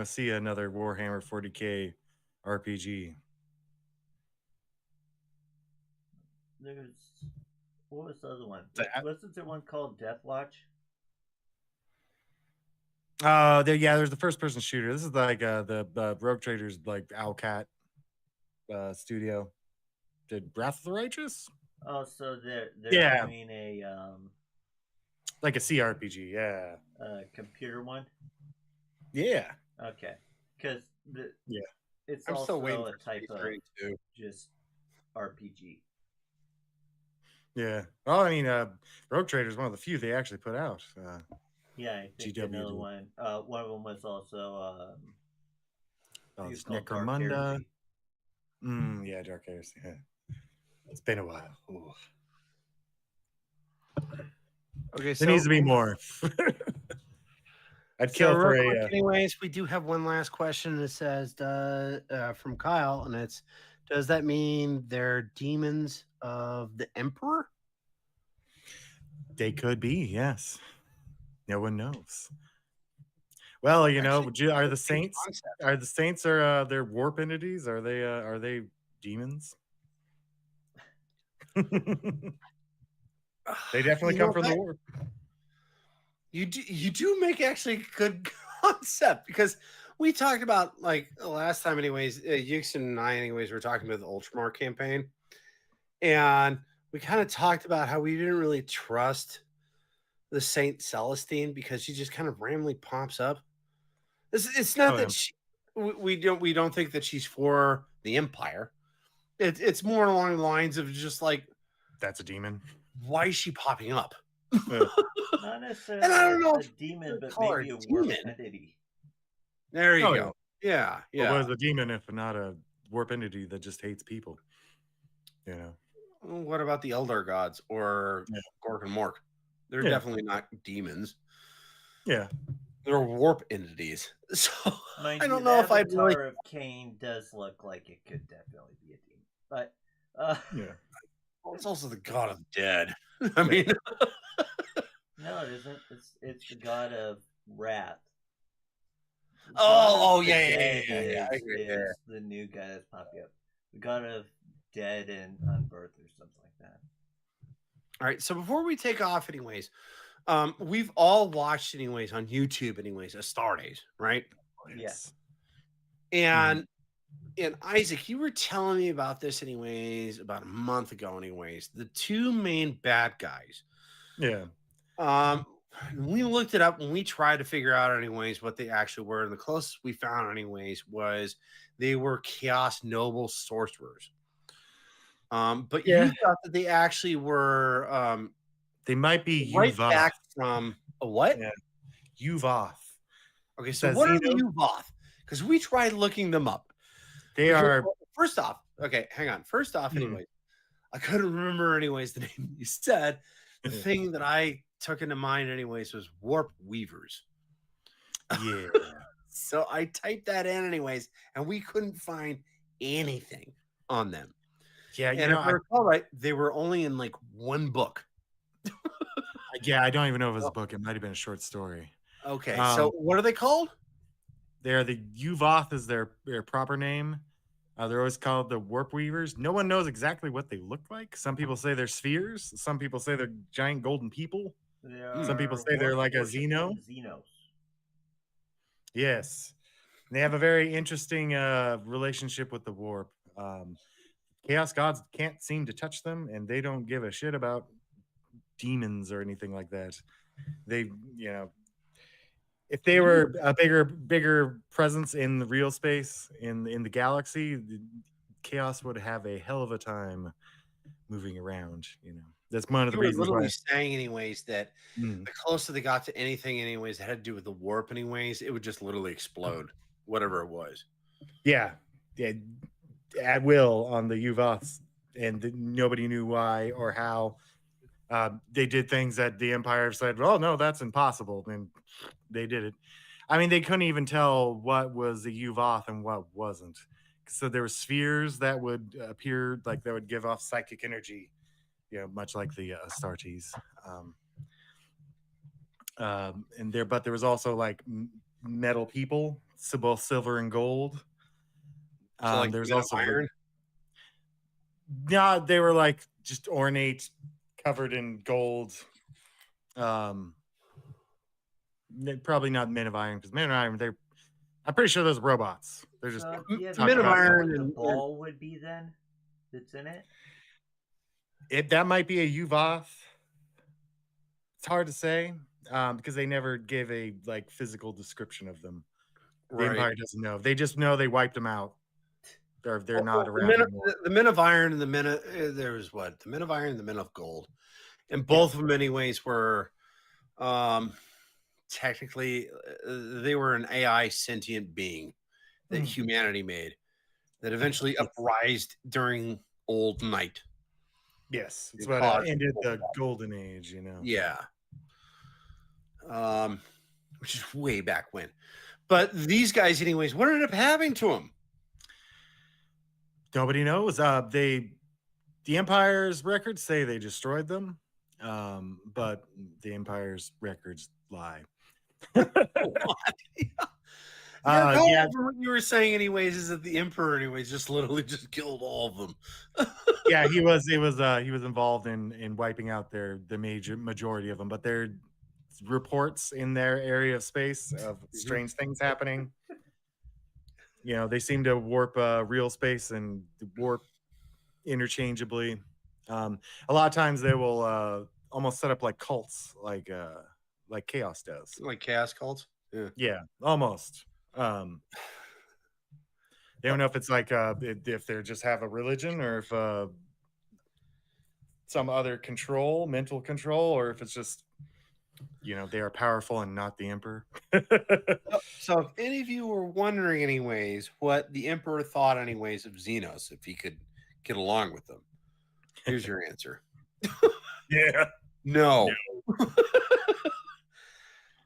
see another Warhammer 40K RPG. What was the other one? Wasn't there one called Death Watch? There's the first person shooter. This is like the Rogue Trader's like Owlcat studio. Did Wrath of the Righteous? Oh, so they're doing a like a CRPG, yeah. Computer one? Yeah. Okay. Because it's I'm also still waiting a for type of just RPG. Yeah. Well, I mean, Rogue Trader is one of the few they actually put out. Yeah, I think another one. One of them was also Necromunda. Yeah, Dark Heresy. Yeah. It's been a while. Ooh. Okay, there needs to be more. I'd kill for a. Anyways, we do have one last question that says from Kyle, and it's: does that mean they're demons of the Emperor? They could be, yes. No one knows. Well, you know, Actually, are the that's a good saints concept. they're warp entities? Are they demons? They definitely You come know from the what? warp. You do make actually a good concept because we talked about like the last time, anyways. Yuksen and I, anyways, were talking about the Ultramar campaign, and we kind of talked about how we didn't really trust the Saint Celestine because she just kind of randomly pops up. It's not Oh yeah, that we don't think that she's for the Empire. It's more along the lines of just like, that's a demon. why is she popping up? Yeah. Not And necessarily I don't know a if demon, you but call her maybe a warp demon. entity. There you Oh yeah. go. Yeah, But what yeah. is a demon if not a warp entity that just hates people? You know. What about the Eldar gods or Yeah. Gork and Mork? They're Yeah. definitely not demons. Yeah. They're warp entities. So Mind I you, don't the know if I'd really. avatar of Cain does look like it could definitely be a demon. But Yeah. Well, it's also the god of the dead. I Yeah. mean, no, it isn't. It's the god of wrath. The god of oh the yeah, yeah, yeah, dead yeah, yeah. I agree. Yeah. is the new guy that's popping up. The god of dead and unbirth or something like that. All right. So before we take off, anyways, we've all watched, anyways, on YouTube, anyways, Astartes, right? Yes. And Isaac, you were telling me about this, anyways, about a month ago, anyways. The two main bad guys. Yeah. We looked it up and we tried to figure out, anyways, what they actually were, and the closest we found, anyways, was they were Chaos Noble sorcerers. But Yeah. you thought that they actually were They might be right Yuvoth. back from a what? Yeah. Yuvoth. Okay, It so says what are the Xenos. Yuvoth? Because we tried looking them up. They Because, are. well, first off, okay, hang on. First off, anyways, I couldn't remember, anyways, the name you said. The thing that I took into mind, anyways, was warp weavers. Yeah. So I typed that in, anyways, and we couldn't find anything on them. Yeah. And You know, if I recall right, they were only in like one book. I don't even know if it was a book. It might have been a short story. Okay, so what are they called? They're the Yuvoth is their proper name. They're always called the Warp Weavers. No one knows exactly what they look like. Some people say they're spheres. Some people say they're giant golden people. Some people say they're like a xeno. Xenos. Yes. And they have a very interesting relationship with the warp. Chaos gods can't seem to touch them, and they don't give a shit about demons or anything like that. They, you know, if they were a bigger presence in the real space in the galaxy, Chaos would have a hell of a time moving around. You know, that's one of the You were reasons why. literally saying, anyways, that the closer they got to anything, anyways, that had to do with the warp, anyways, it would just literally explode, whatever it was. Yeah, at will on the Yuvoths, and nobody knew why or how. They did things that the Empire said, "Well, no, that's impossible," and they did it. I mean, they couldn't even tell what was a Yuvoth and what wasn't. So there were spheres that would appear, like that would give off psychic energy, you know, much like the astartes. But there was also like metal people, both silver and gold. So like There's Men of also Iron. no, they were like just ornate, covered in gold. Probably not Men of Iron, because Men of Iron, I'm pretty sure those robots. They're just So, do you have Men any of idea Iron what the and ball would be then? That's in it. that might be a Yuvoth. It's hard to say because they never give a like physical description of them. The Empire doesn't know. They just know they wiped them out. They're not around anymore. The Men of Iron and the Men of there was what? The Men of Iron and the Men of Gold. And both of them, anyways, were technically they were an AI sentient being that humanity made that eventually uprised during old night. Yes, it's what ended the golden age, you know. Yeah. Which is way back when. But these guys, anyways, what ended up happening to them? Nobody knows. The Empire's records say they destroyed them, but the Empire's records lie. Yeah, What you were saying, anyways, is that the Emperor, anyways, just literally just killed all of them. yeah, he was involved in wiping out the majority of them, but there reports in their area of space of strange things happening. You know, they seem to warp real space and warp interchangeably. A lot of times they will almost set up like cults, like Chaos does. Like chaos cults. Yeah, almost. They don't know if it's like if they just have a religion or if some other control, mental control, or if it's just they are powerful and not the emperor. So if any of you were wondering, anyways, what the Emperor thought, anyways, of Xenos, if he could get along with them, here's your answer. Yeah. No.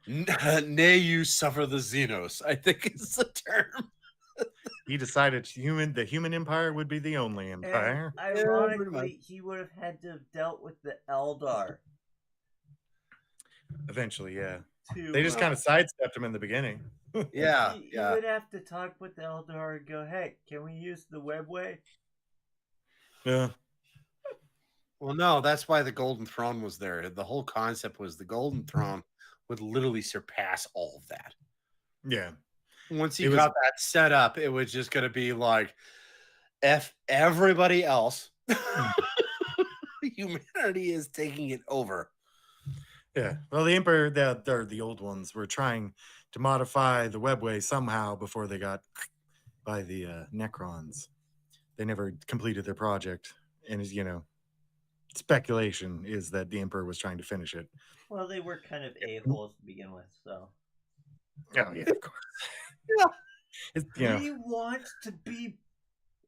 Nay, you suffer the Xenos, I think is the term. He decided the human empire would be the only empire. And ironically, he would have had to have dealt with the Eldar. Eventually, yeah. To, They just kind of sidestepped him in the beginning. Yeah. You would have to talk with the Eldar and go, hey, can we use the webway? Yeah. Well, no, that's why the Golden Throne was there. The whole concept was the Golden Throne would literally surpass all of that. Yeah. Once he got that set up, it was just going to be like, F everybody else. Humanity is taking it over. Yeah. Well, the Emperor, the old ones, were trying to modify the webway somehow before they got by the Necrons. They never completed their project. And, speculation is that the Emperor was trying to finish it. Well, they were kind of a-holes to begin with, so. Oh, yeah, of course. Yeah. We want to be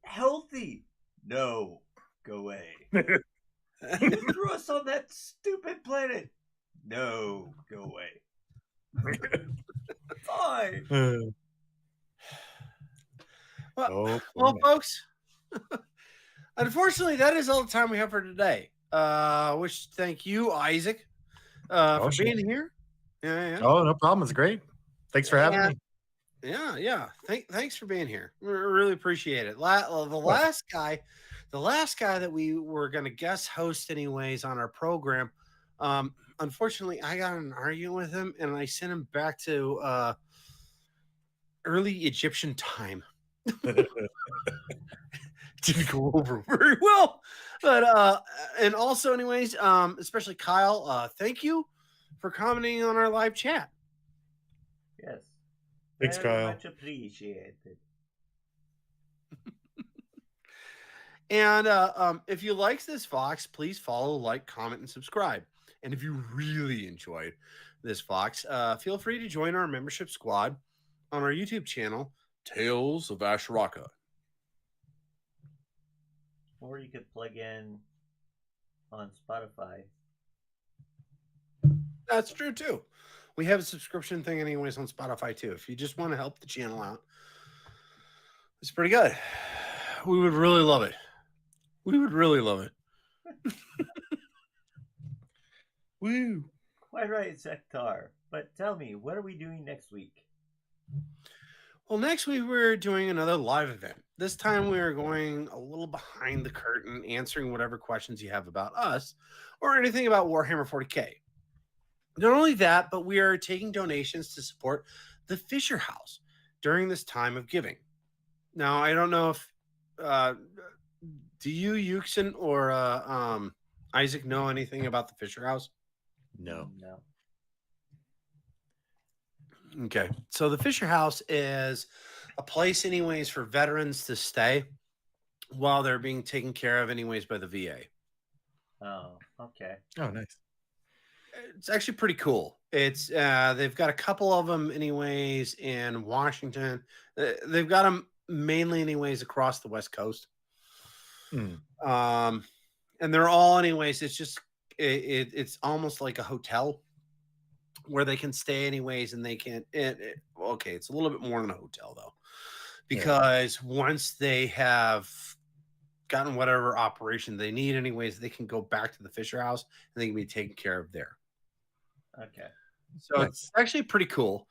healthy. No, go away. You threw us on that stupid planet. No, go away. Fine. Well, folks, unfortunately, that is all the time we have for today. Wish to thank you, Isaac, for being here. Yeah. Oh, no problem. It's great. Thanks for having me. Yeah. Thanks for being here. We really appreciate it. The last guy that we were going to guest host anyways on our program, unfortunately, I got in an argument with him and I sent him back to early Egyptian time. Didn't go over very well, but and also, anyways, especially Kyle, thank you for commenting on our live chat. Yes. Thanks, very Kyle. much appreciated. And if you liked this Vox, please follow, like, comment, and subscribe. And if you really enjoyed this Vox, feel free to join our membership squad on our YouTube channel, Tales of Ashraka. Or you could plug in on Spotify. That's true, too. We have a subscription thing anyways on Spotify, too. If you just want to help the channel out, it's pretty good. We would really love it. We would really love it. Woo. Quite right, Zeckthar. But tell me, what are we doing next week? Well, next week we're doing another live event. This time we are going a little behind the curtain, answering whatever questions you have about us or anything about Warhammer 40K. Not only that, but we are taking donations to support the Fisher House during this time of giving. Now, I don't know if do you, Yuksen, or Isaac know anything about the Fisher House? No. Okay. So the Fisher House is a place anyways for veterans to stay while they're being taken care of anyways by the VA. Oh, okay. Oh, nice. It's actually pretty cool. It's they've got a couple of them anyways in Washington. They've got them mainly anyways across the West Coast. And they're all anyways, it's just it's almost like a hotel where they can stay anyways, and they can okay, it's a little bit more than a hotel though, because once they have gotten whatever operation they need anyways, they can go back to the Fisher House and they can be taken care of there. Okay. So it's actually pretty cool.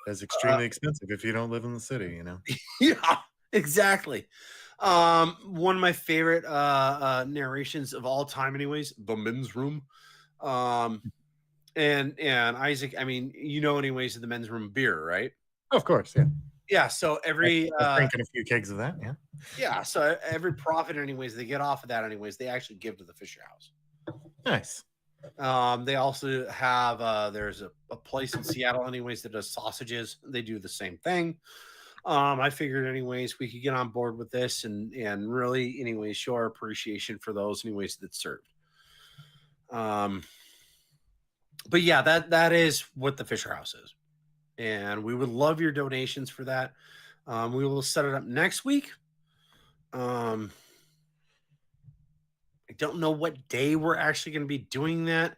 That's extremely expensive if you don't live in the city, you know. Yeah, exactly. One of my favorite narrations of all time, anyways, the men's room. And Isaac, I mean, anyways, the men's room beer, right? Of course, yeah. Yeah. So every I'm drinking a few kegs of that, yeah. yeah, so every profit, anyways, they get off of that, anyways, they actually give to the Fisher House. Nice. They also have there's a place in Seattle, anyways, that does sausages. They do the same thing. I figured, anyways, we could get on board with this and really, anyways, show our appreciation for those, anyways, that served. But yeah, that is what the Fisher House is, and we would love your donations for that. We will set it up next week. I don't know what day we're actually going to be doing that,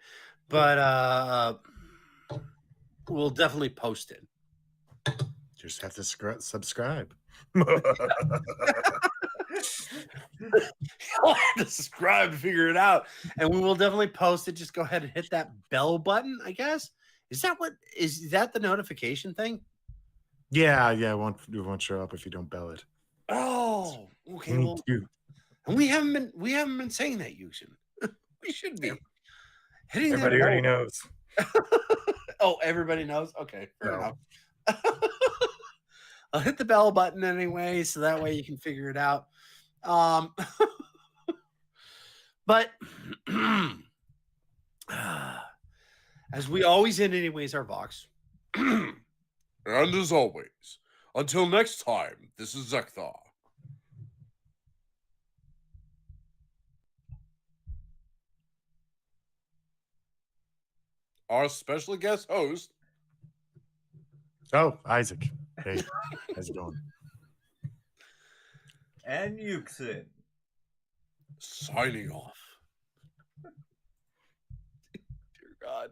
but we'll definitely post it. Just have to subscribe. I'll have to subscribe to figure it out, and we will definitely post it. Just go ahead and hit that bell button, I guess. Is that the notification thing? Yeah, it won't show up if you don't bell it. Oh, okay. Me Well, too. and we haven't been saying that, Yuksen. We should be. Hitting that Everybody already bell. knows. Oh, everybody knows? Okay, fair No. enough. I'll hit the bell button anyway, so that way you can figure it out. But as we always end, anyways, our Vox. And as always, until next time, this is Zeckthar. Our special guest host. Oh, Isaac. Hey, how's it going? And Yuksen. Signing off. Dear God.